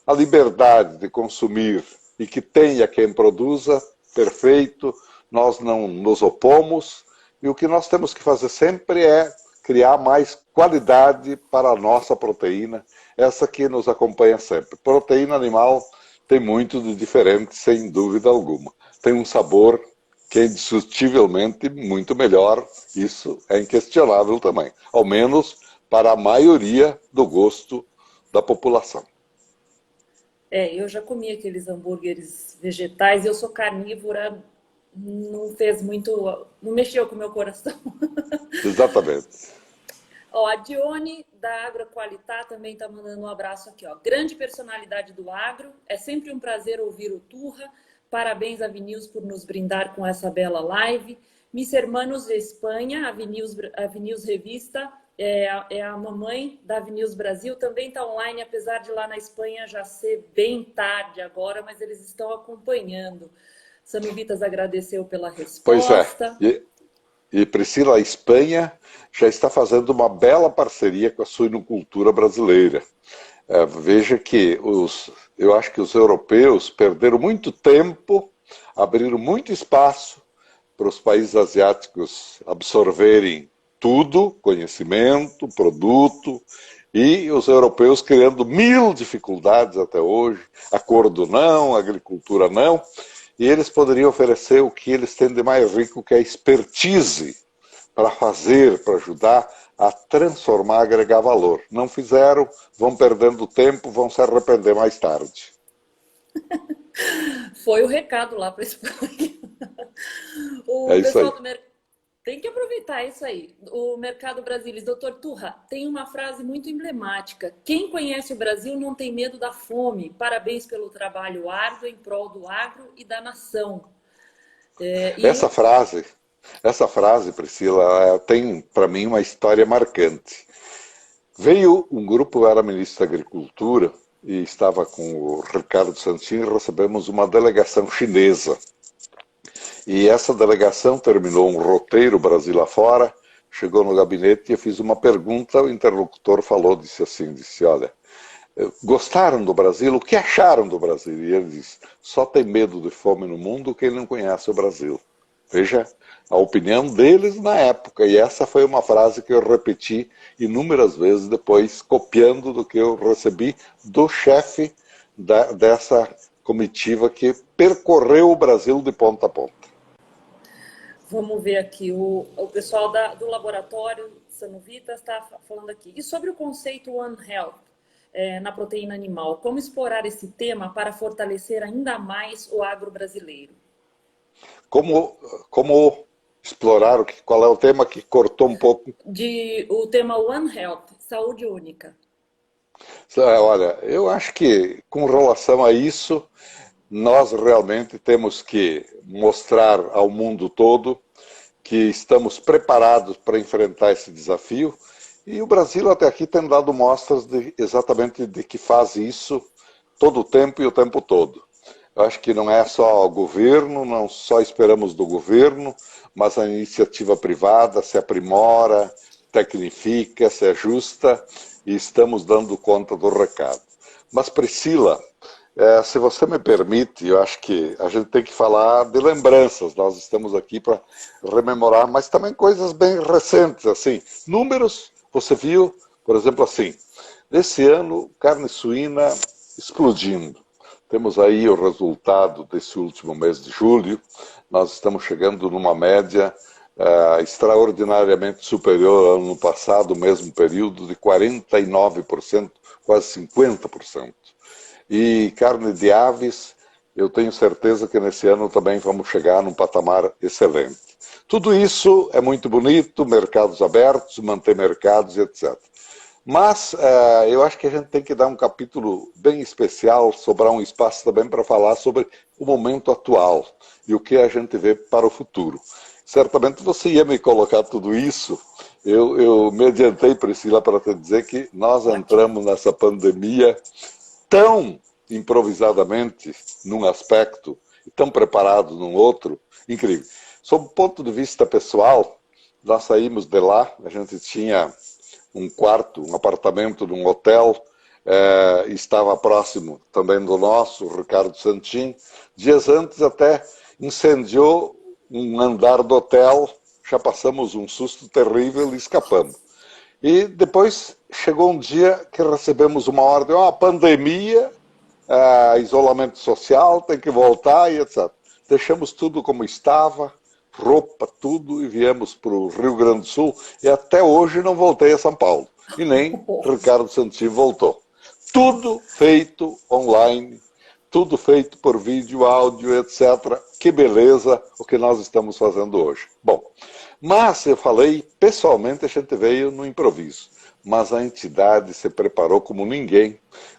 a liberdade de consumir e que tenha quem produza, perfeito, nós não nos opomos. E o que nós temos que fazer sempre é criar mais qualidade para a nossa proteína, essa que nos acompanha sempre. Proteína animal tem muito de diferente, sem dúvida alguma. Tem um sabor que é indiscutivelmente muito melhor, isso é inquestionável também, ao menos para a maioria do gosto da população. Eu já comi aqueles hambúrgueres vegetais, eu sou carnívora, não fez muito, não mexeu com o meu coração. Exatamente. Ó, a Dione, da Agroqualitá, também está mandando um abraço aqui. Ó. Grande personalidade do agro, é sempre um prazer ouvir o Turra. Parabéns, Avinews, por nos brindar com essa bela live. Mis hermanos de Espanha, Avinews Revista, é a mamãe da Avinews Brasil, também está online, apesar de lá na Espanha já ser bem tarde agora, mas eles estão acompanhando. Sanuvitas agradeceu pela resposta. Pois é. E Priscila, a Espanha já está fazendo uma bela parceria com a suinocultura brasileira. Veja que eu acho que os europeus perderam muito tempo, abriram muito espaço para os países asiáticos absorverem tudo, conhecimento, produto, e os europeus criando 1000 dificuldades até hoje, acordo não, agricultura não, e eles poderiam oferecer o que eles têm de mais rico, que é a expertise, para fazer, para ajudar a transformar, agregar valor. Não fizeram, vão perdendo tempo, vão se arrepender mais tarde. Foi o recado lá para a Espanha. O isso pessoal aí. do mercado tem que aproveitar isso aí. O Mercado Brasilis, doutor Turra, tem uma frase muito emblemática. Quem conhece o Brasil não tem medo da fome. Parabéns pelo trabalho árduo em prol do agro e da nação. Essa frase, Priscila, tem para mim uma história marcante. Veio um grupo, eu era ministro da Agricultura, e estava com o Ricardo Santin, e recebemos uma delegação chinesa. E essa delegação terminou um roteiro Brasil afora, chegou no gabinete e eu fiz uma pergunta, o interlocutor falou, disse, olha, gostaram do Brasil? O que acharam do Brasil? E ele disse, só tem medo de fome no mundo quem não conhece o Brasil. Veja a opinião deles na época, e essa foi uma frase que eu repeti inúmeras vezes depois, copiando do que eu recebi do chefe dessa comitiva que percorreu o Brasil de ponta a ponta. Vamos ver aqui, o pessoal do laboratório Sanuvitas está falando aqui. E sobre o conceito One Health na proteína animal, como explorar esse tema para fortalecer ainda mais o agro brasileiro? Como explorar, qual é o tema que cortou um pouco? O tema One Health, saúde única. Olha, eu acho que com relação a isso, nós realmente temos que mostrar ao mundo todo que estamos preparados para enfrentar esse desafio. E o Brasil até aqui tem dado mostras exatamente de que faz isso todo o tempo e o tempo todo. Eu acho que não é só o governo, não só esperamos do governo, mas a iniciativa privada se aprimora, tecnifica, se ajusta e estamos dando conta do recado. Mas Priscila, se você me permite, eu acho que a gente tem que falar de lembranças. Nós estamos aqui para rememorar, mas também coisas bem recentes, assim. Números, você viu, por exemplo, assim, esse ano, carne suína explodindo. Temos aí o resultado desse último mês de julho. Nós estamos chegando numa média extraordinariamente superior ao ano passado, mesmo período, de 49%, quase 50%. E carne de aves, eu tenho certeza que nesse ano também vamos chegar num patamar excelente. Tudo isso é muito bonito, mercados abertos, manter mercados, etc. Mas eu acho que a gente tem que dar um capítulo bem especial, sobrar um espaço também para falar sobre o momento atual e o que a gente vê para o futuro. Certamente você ia me colocar tudo isso. Eu me adiantei, Priscila, para te dizer que nós entramos nessa pandemia tão improvisadamente num aspecto e tão preparados num outro, incrível. Sob o ponto de vista pessoal, nós saímos de lá, a gente tinha um quarto, um apartamento num hotel, estava próximo também do nosso, o Ricardo Santin. Dias antes até incendiou um andar do hotel, já passamos um susto terrível e escapamos. E depois chegou um dia que recebemos uma ordem, pandemia, isolamento social, tem que voltar e etc. Deixamos tudo como estava, roupa, tudo, e viemos para o Rio Grande do Sul, e até hoje não voltei a São Paulo. E nem Ricardo Santin voltou. Tudo feito online, tudo feito por vídeo, áudio, etc. Que beleza o que nós estamos fazendo hoje. Bom, mas eu falei, pessoalmente a gente veio no improviso, mas a entidade se preparou como ninguém,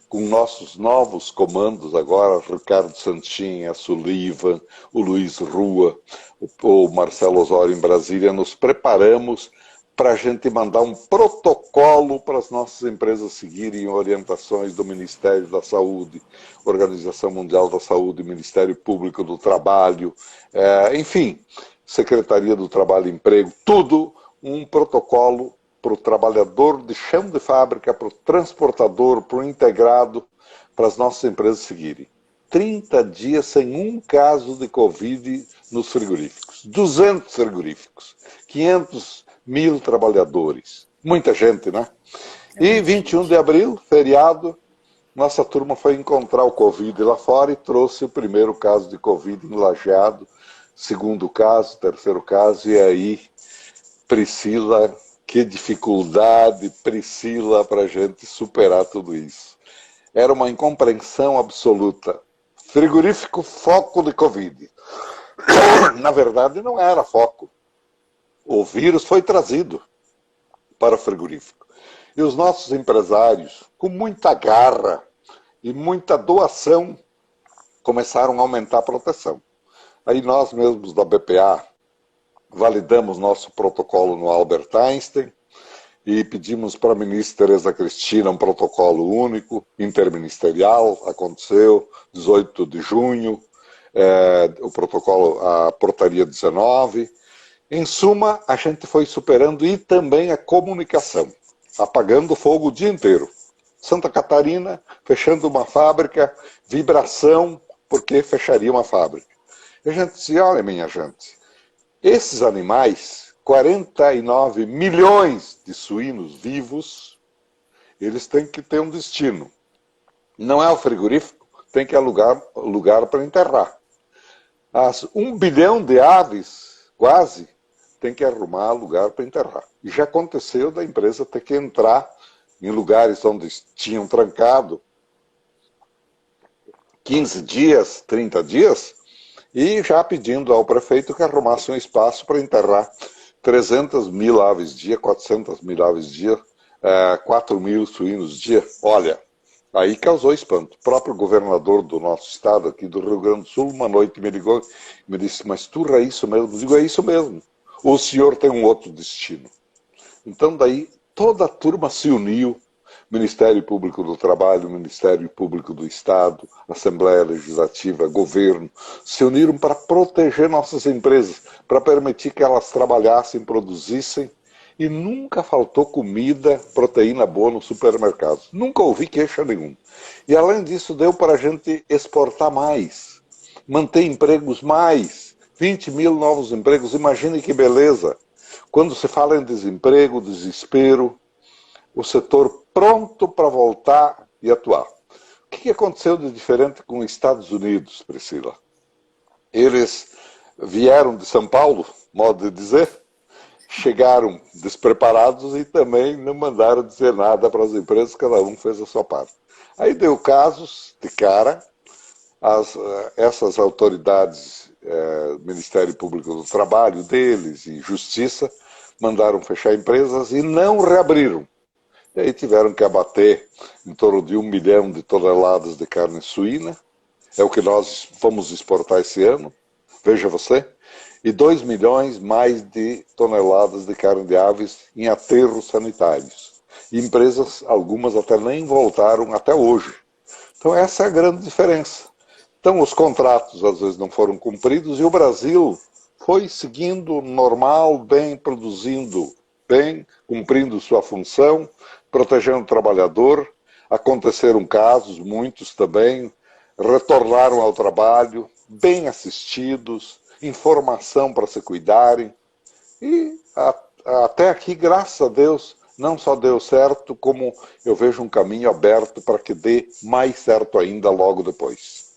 com nossos novos comandos agora, Ricardo Santin, a Sullivan, o Luiz Rua, o Marcelo Osório em Brasília, nos preparamos para a gente mandar um protocolo para as nossas empresas seguirem orientações do Ministério da Saúde, Organização Mundial da Saúde, Ministério Público do Trabalho, enfim, Secretaria do Trabalho e Emprego, tudo um protocolo para o trabalhador de chão de fábrica, para o transportador, para o integrado, para as nossas empresas seguirem. 30 dias sem um caso de Covid nos frigoríficos. 200 frigoríficos. 500 mil trabalhadores. Muita gente, né? E 21 de abril, feriado, nossa turma foi encontrar o Covid lá fora e trouxe o primeiro caso de Covid em Lajeado, segundo caso, terceiro caso, e aí, Priscila, que dificuldade, Priscila, para a gente superar tudo isso. Era uma incompreensão absoluta. Frigorífico, foco de Covid. Na verdade, não era foco. O vírus foi trazido para o frigorífico. E os nossos empresários, com muita garra e muita doação, começaram a aumentar a proteção. Aí nós mesmos da BPA validamos nosso protocolo no Albert Einstein e pedimos para a ministra Tereza Cristina um protocolo único, interministerial, aconteceu, 18 de junho, o protocolo, a portaria 19. Em suma, a gente foi superando e também a comunicação, apagando fogo o dia inteiro. Santa Catarina, fechando uma fábrica, vibração, porque fecharia uma fábrica. E a gente dizia, olha minha gente, esses animais, 49 milhões de suínos vivos, eles têm que ter um destino. Não é o frigorífico, tem que alugar lugar para enterrar. As 1 bilhão de aves, quase, tem que arrumar lugar para enterrar. E já aconteceu da empresa ter que entrar em lugares onde tinham trancado 15 dias, 30 dias, e já pedindo ao prefeito que arrumasse um espaço para enterrar 300 mil aves dia, 400 mil aves dia, 4 mil suínos dia. Olha, aí causou espanto. O próprio governador do nosso estado, aqui do Rio Grande do Sul, uma noite me ligou e me disse, mas tu é isso mesmo? Eu digo, é isso mesmo. O senhor tem um outro destino. Então daí toda a turma se uniu, Ministério Público do Trabalho, Ministério Público do Estado, Assembleia Legislativa, Governo, se uniram para proteger nossas empresas, para permitir que elas trabalhassem, produzissem, e nunca faltou comida, proteína boa no supermercado. Nunca ouvi queixa nenhuma. E além disso, deu para a gente exportar mais, manter empregos mais, 20 mil novos empregos, imagine que beleza. Quando se fala em desemprego, desespero, o setor pronto para voltar e atuar. que aconteceu de diferente com os Estados Unidos, Priscila? Eles vieram de São Paulo, modo de dizer, chegaram despreparados e também não mandaram dizer nada para as empresas, cada um fez a sua parte. Aí deu casos de cara, essas autoridades, Ministério Público do Trabalho deles e Justiça, mandaram fechar empresas e não reabriram. E aí tiveram que abater em torno de 1 milhão de toneladas de carne suína, é o que nós vamos exportar esse ano, veja você, e 2 milhões mais de toneladas de carne de aves em aterros sanitários. E empresas, algumas até nem voltaram até hoje. Então essa é a grande diferença. Então os contratos às vezes não foram cumpridos e o Brasil foi seguindo normal, bem, produzindo bem, cumprindo sua função, protegendo o trabalhador. Aconteceram casos, muitos também, retornaram ao trabalho, bem assistidos, informação para se cuidarem. E até aqui, graças a Deus, não só deu certo, como eu vejo um caminho aberto para que dê mais certo ainda logo depois.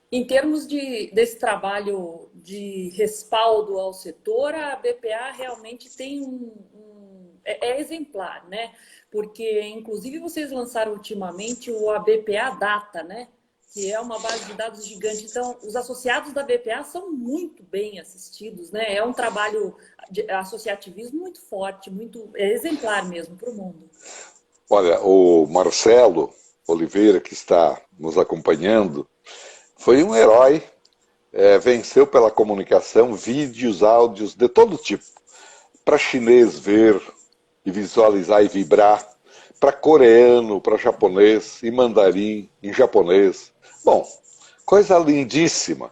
Em termos desse trabalho de respaldo ao setor, a BPA realmente tem é exemplar, né? Porque, inclusive, vocês lançaram ultimamente o ABPA Data, né? Que é uma base de dados gigante. Então, os associados da BPA são muito bem assistidos, né? É um trabalho de associativismo muito forte, é exemplar mesmo para o mundo. Olha, o Marcelo Oliveira, que está nos acompanhando, foi um herói, venceu pela comunicação vídeos, áudios de todo tipo, para chinês ver e visualizar e vibrar, para coreano, para japonês, em mandarim, em japonês. Bom, coisa lindíssima,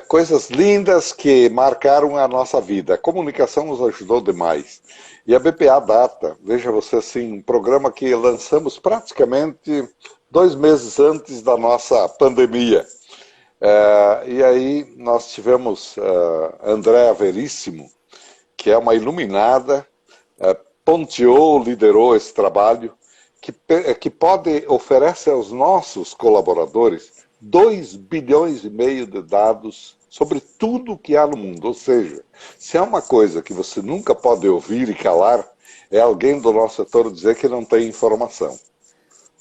coisas lindas que marcaram a nossa vida. A comunicação nos ajudou demais. E a BPA Data, veja você assim, um programa que lançamos praticamente 2 meses antes da nossa pandemia. E aí nós tivemos Andréa Veríssimo, que é uma iluminada, ponteou, liderou esse trabalho, que oferece aos nossos colaboradores 2,5 bilhões de dados sobre tudo que há no mundo. Ou seja, se há uma coisa que você nunca pode ouvir e calar, é alguém do nosso setor dizer que não tem informação.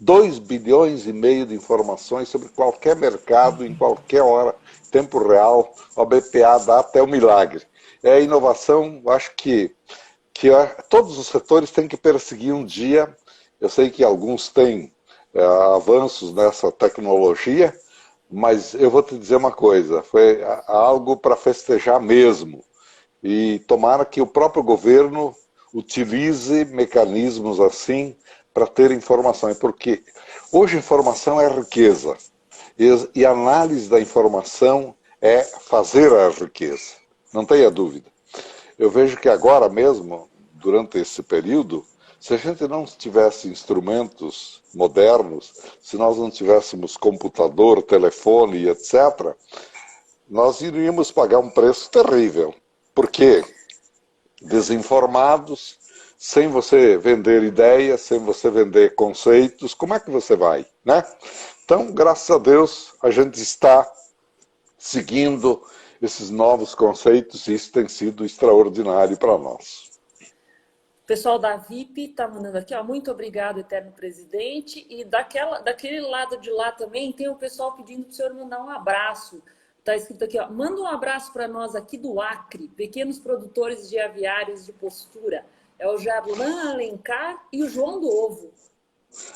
2,5 bilhões de informações sobre qualquer mercado, em qualquer hora, tempo real. A BPA dá até um milagre. É a inovação, acho que todos os setores têm que perseguir um dia. Eu sei que alguns têm avanços nessa tecnologia, mas eu vou te dizer uma coisa, foi algo para festejar mesmo. E tomara que o próprio governo utilize mecanismos assim para ter informações, porque hoje informação é riqueza, e a análise da informação é fazer a riqueza, não tenha dúvida. Eu vejo que agora mesmo, durante esse período, se a gente não tivesse instrumentos modernos, se nós não tivéssemos computador, telefone, etc., nós iríamos pagar um preço terrível, porque desinformados, sem você vender ideias, sem você vender conceitos, como é que você vai, né? Então, graças a Deus, a gente está seguindo esses novos conceitos e isso tem sido extraordinário para nós. O pessoal da VIP está mandando aqui, ó, muito obrigado, eterno presidente. E daquele lado de lá também tem o pessoal pedindo para o senhor mandar um abraço. Está escrito aqui, ó, manda um abraço para nós aqui do Acre, pequenos produtores de aviários de postura. É o Jarlan Alencar e o João do Ovo.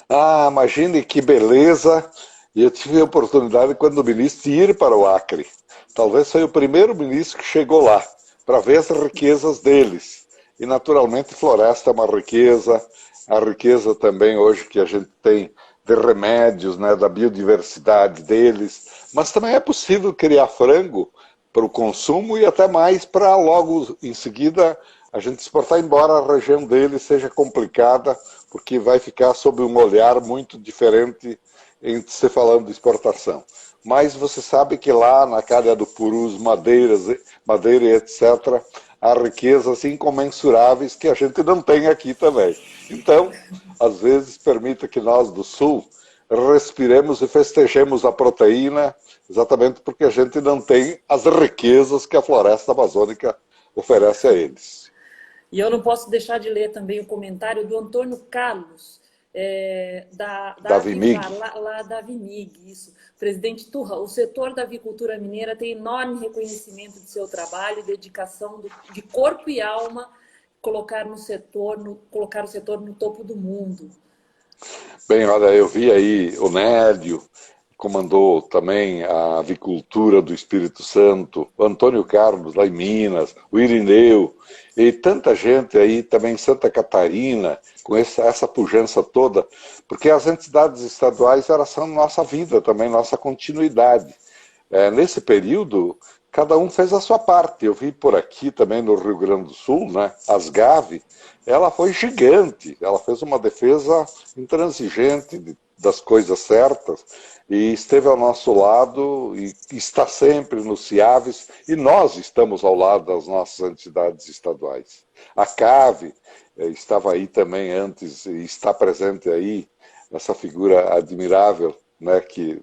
Ah, imagine que beleza! E eu tive a oportunidade, quando o ministro, de ir para o Acre. Talvez foi o primeiro ministro que chegou lá, para ver as riquezas deles. E, naturalmente, floresta é uma riqueza, a riqueza também hoje que a gente tem de remédios, né, da biodiversidade deles. Mas também é possível criar frango para o consumo e até mais para logo em seguida a gente exportar, embora a região dele seja complicada, porque vai ficar sob um olhar muito diferente em se falando de exportação. Mas você sabe que lá na Calha do Purus, madeira e etc., há riquezas incomensuráveis que a gente não tem aqui também. Então, às vezes, permita que nós do Sul respiremos e festejemos a proteína, exatamente porque a gente não tem as riquezas que a floresta amazônica oferece a eles. E eu não posso deixar de ler também o comentário do Antônio Carlos, da Vimig. lá da Vimig, isso. Presidente Turra, o setor da avicultura mineira tem enorme reconhecimento de seu trabalho e dedicação de corpo e alma, colocar o setor no topo do mundo. Bem, olha, eu vi aí o Nélio, comandou também a avicultura do Espírito Santo, o Antônio Carlos lá em Minas, o Irineu, e tanta gente aí também em Santa Catarina, com essa pujança toda, porque as entidades estaduais elas são nossa vida também, nossa continuidade. Nesse período, cada um fez a sua parte. Eu vi por aqui também no Rio Grande do Sul, né, Asgave, ela foi gigante, ela fez uma defesa intransigente das coisas certas, e esteve ao nosso lado e está sempre no CIAVES, e nós estamos ao lado das nossas entidades estaduais. A CAVE estava aí também antes e está presente aí, essa figura admirável, né, que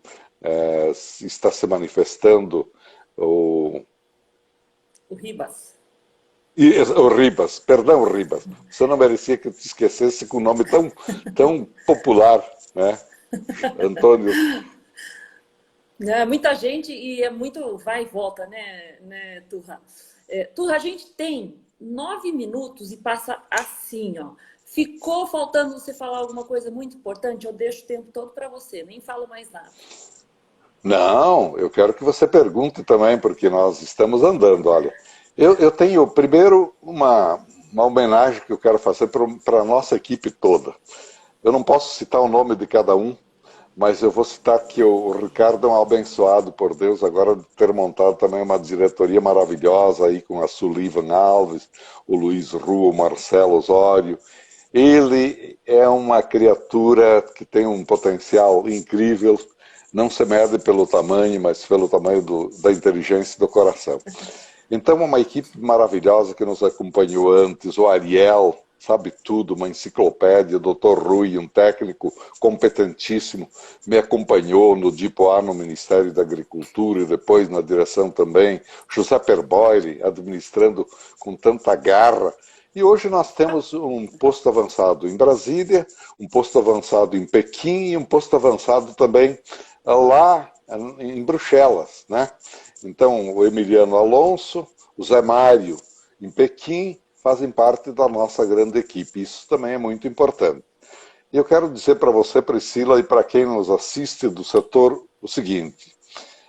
está se manifestando, o Ribas. O Ribas, perdão, Ribas, você não merecia que eu te esquecesse com um nome tão popular, né? Antônio. Muita gente e é muito vai e volta, né, Turra? Turra, a gente tem 9 minutos e passa assim, ó. Ficou faltando você falar alguma coisa muito importante? Eu deixo o tempo todo para você, nem falo mais nada. Não, eu quero que você pergunte também, porque nós estamos andando, olha. Eu tenho, primeiro, uma homenagem que eu quero fazer para a nossa equipe toda. Eu não posso citar o nome de cada um, mas eu vou citar que o Ricardo é um abençoado por Deus, agora de ter montado também uma diretoria maravilhosa aí com a Sullivan Alves, o Luiz Rua, o Marcelo Osório. Ele é uma criatura que tem um potencial incrível, não se mede pelo tamanho, mas pelo tamanho da inteligência e do coração. Então, uma equipe maravilhosa que nos acompanhou antes, o Ariel, sabe tudo, uma enciclopédia, o Dr. Rui, um técnico competentíssimo, me acompanhou no DIPOA, no Ministério da Agricultura, e depois na direção também, José Perboyle, administrando com tanta garra. E hoje nós temos um posto avançado em Brasília, um posto avançado em Pequim e um posto avançado também lá em Bruxelas, né? Então, o Emiliano Alonso, o Zé Mário em Pequim fazem parte da nossa grande equipe. Isso também é muito importante. E eu quero dizer para você, Priscila, e para quem nos assiste do setor, o seguinte: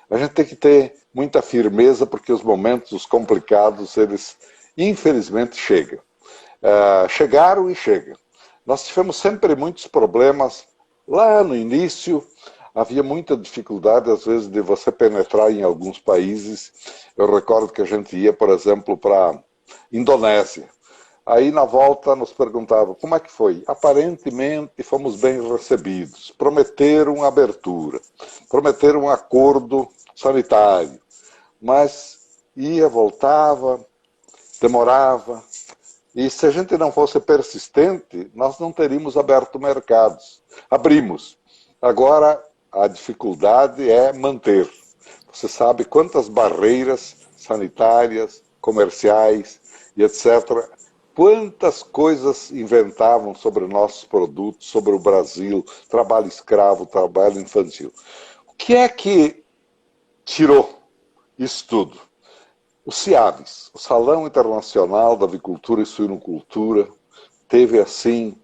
a gente tem que ter muita firmeza, porque os momentos complicados, eles infelizmente chegam. Chegaram e chegam. Nós tivemos sempre muitos problemas lá no início. Havia muita dificuldade, às vezes, de você penetrar em alguns países. Eu recordo que a gente ia, por exemplo, para Indonésia. Aí, na volta, nos perguntavam como é que foi. Aparentemente, fomos bem recebidos. Prometeram abertura, prometeram um acordo sanitário. Mas ia, voltava, demorava. E se a gente não fosse persistente, nós não teríamos aberto mercados. Abrimos. Agora, a dificuldade é manter. Você sabe quantas barreiras sanitárias, comerciais e etc. Quantas coisas inventavam sobre nossos produtos, sobre o Brasil, trabalho escravo, trabalho infantil. O que é que tirou isso tudo? O CIAVES, o Salão Internacional da Avicultura e Suinocultura, teve assim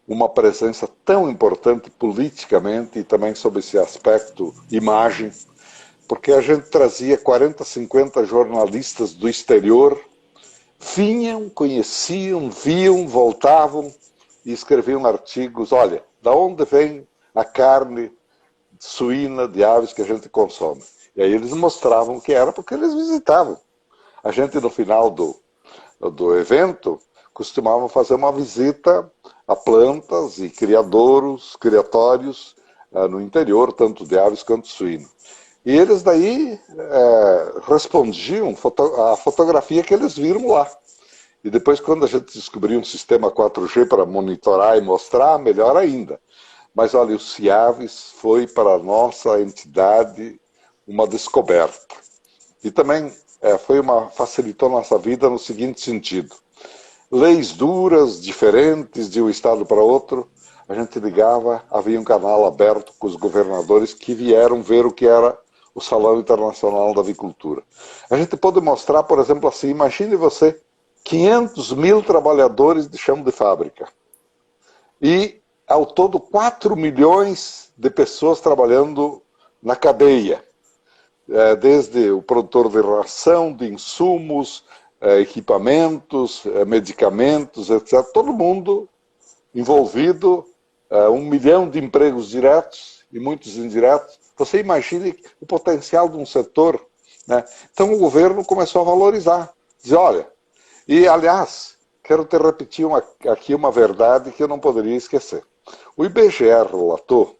uma presença tão importante politicamente e também sob esse aspecto imagem, porque a gente trazia 40, 50 jornalistas do exterior, vinham, conheciam, viam, voltavam e escreviam artigos. Olha, da onde vem a carne suína de aves que a gente consome? E aí eles mostravam que era porque eles visitavam. A gente, no final do evento, costumava fazer uma visita a plantas e criatórios no interior, tanto de aves quanto suíno. E eles daí respondiam a fotografia que eles viram lá. E depois, quando a gente descobriu um sistema 4G para monitorar e mostrar, melhor ainda. Mas olha, o CIAVES foi para a nossa entidade uma descoberta. E também facilitou nossa vida no seguinte sentido. Leis duras, diferentes de um estado para outro, a gente ligava, havia um canal aberto com os governadores que vieram ver o que era o Salão Internacional da Avicultura. A gente pôde mostrar, por exemplo, assim, imagine você, 500 mil trabalhadores de chão de fábrica. E, ao todo, 4 milhões de pessoas trabalhando na cadeia. Desde o produtor de ração, de insumos, equipamentos, medicamentos, etc. Todo mundo envolvido, 1 milhão de empregos diretos e muitos indiretos. Você imagine o potencial de um setor, né? Então o governo começou a valorizar. Dizer, olha, e aliás, quero te repetir aqui uma verdade que eu não poderia esquecer. O IBGE relatou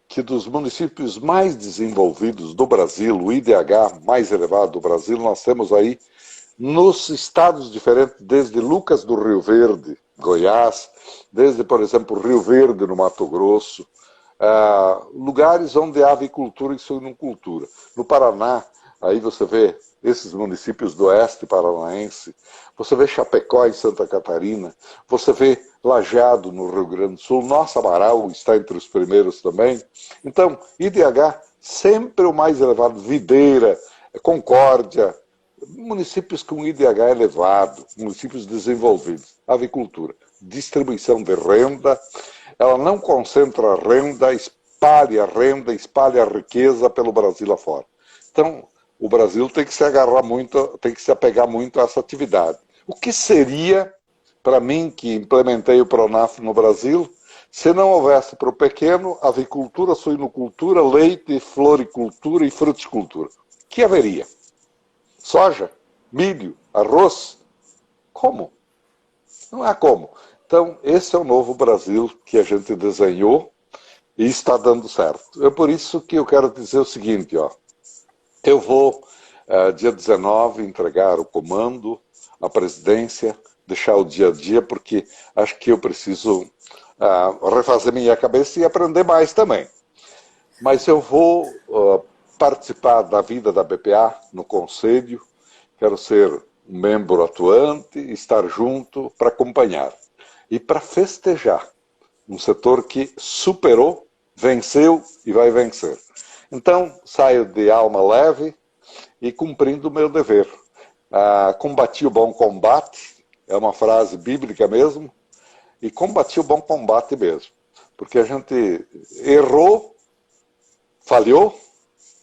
que dos municípios mais desenvolvidos do Brasil, o IDH mais elevado do Brasil, nós temos aí nos estados diferentes, desde Lucas do Rio Verde, Goiás, desde, por exemplo, Rio Verde, no Mato Grosso, lugares onde há avicultura e suinocultura. No Paraná, aí você vê esses municípios do oeste paranaense, você vê Chapecó em Santa Catarina, você vê Lajeado no Rio Grande do Sul, nossa Amaral está entre os primeiros também. Então, IDH sempre o mais elevado, Videira, Concórdia, municípios com IDH elevado, municípios desenvolvidos, avicultura, distribuição de renda, ela não concentra renda, espalha a riqueza pelo Brasil afora. Então, o Brasil tem que se agarrar muito, tem que se apegar muito a essa atividade. O que seria, para mim, que implementei o Pronaf no Brasil, se não houvesse para o pequeno avicultura, suinocultura, leite, floricultura e fruticultura? O que haveria? Soja, milho, arroz? Como? Não há como. Então, esse é o novo Brasil que a gente desenhou e está dando certo. É por isso que eu quero dizer o seguinte, ó. Eu vou, dia 19, entregar o comando, a presidência, deixar o dia a dia, porque acho que eu preciso refazer minha cabeça e aprender mais também. Mas eu vou participar da vida da BPA no conselho, quero ser um membro atuante, estar junto para acompanhar e para festejar um setor que superou, venceu e vai vencer. Então, saio de alma leve e cumprindo o meu dever. Combati o bom combate, é uma frase bíblica mesmo, e combati o bom combate mesmo. Porque a gente errou, falhou,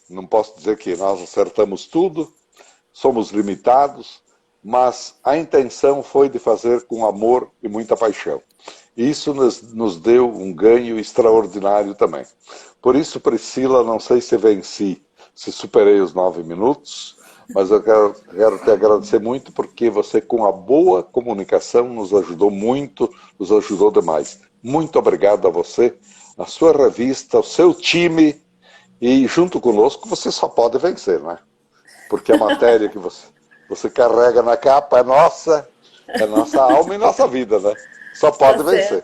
não posso dizer que nós acertamos tudo, somos limitados, mas a intenção foi de fazer com amor e muita paixão. E isso nos deu um ganho extraordinário também. Por isso, Priscila, não sei se venci, se superei os 9 minutos, mas eu quero te agradecer muito porque você, com a boa comunicação, nos ajudou muito, nos ajudou demais. Muito obrigado a você, a sua revista, o seu time, e junto conosco você só pode vencer, né? Porque a matéria que você carrega na capa é nossa alma e nossa vida, né? Só pode vencer.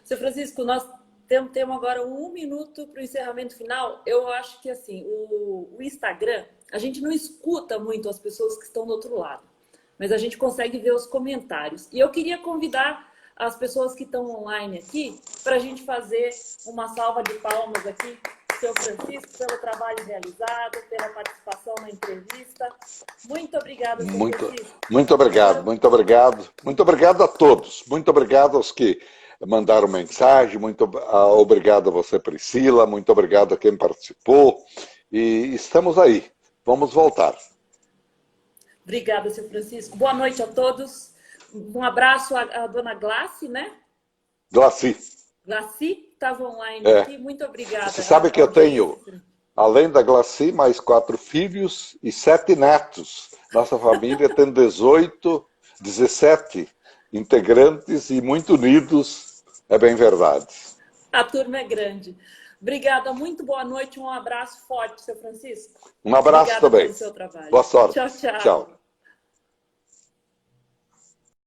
Seu Francisco, nós temos agora 1 minuto para o encerramento final. Eu acho que assim, o Instagram, a gente não escuta muito as pessoas que estão do outro lado, mas a gente consegue ver os comentários. E eu queria convidar as pessoas que estão online aqui para a gente fazer uma salva de palmas aqui, seu Francisco, pelo trabalho realizado, pela participação na entrevista. Muito obrigada, seu Francisco. Muito obrigado, muito obrigado. Muito obrigado a todos. Muito obrigado aos que mandaram mensagem. Muito obrigado a você, Priscila. Muito obrigado a quem participou. E estamos aí. Vamos voltar. Obrigada, seu Francisco. Boa noite a todos. Um abraço à dona Glace, né? Glaci. Glaci estava online aqui. Muito obrigada. Você sabe que eu tenho, além da Glaci, mais 4 filhos e 7 netos. Nossa família tem 17 integrantes e muito unidos, é bem verdade. A turma é grande. Obrigada, muito boa noite, um abraço forte, seu Francisco. Um abraço também. Pelo seu trabalho. Boa sorte. Tchau, tchau. Tchau.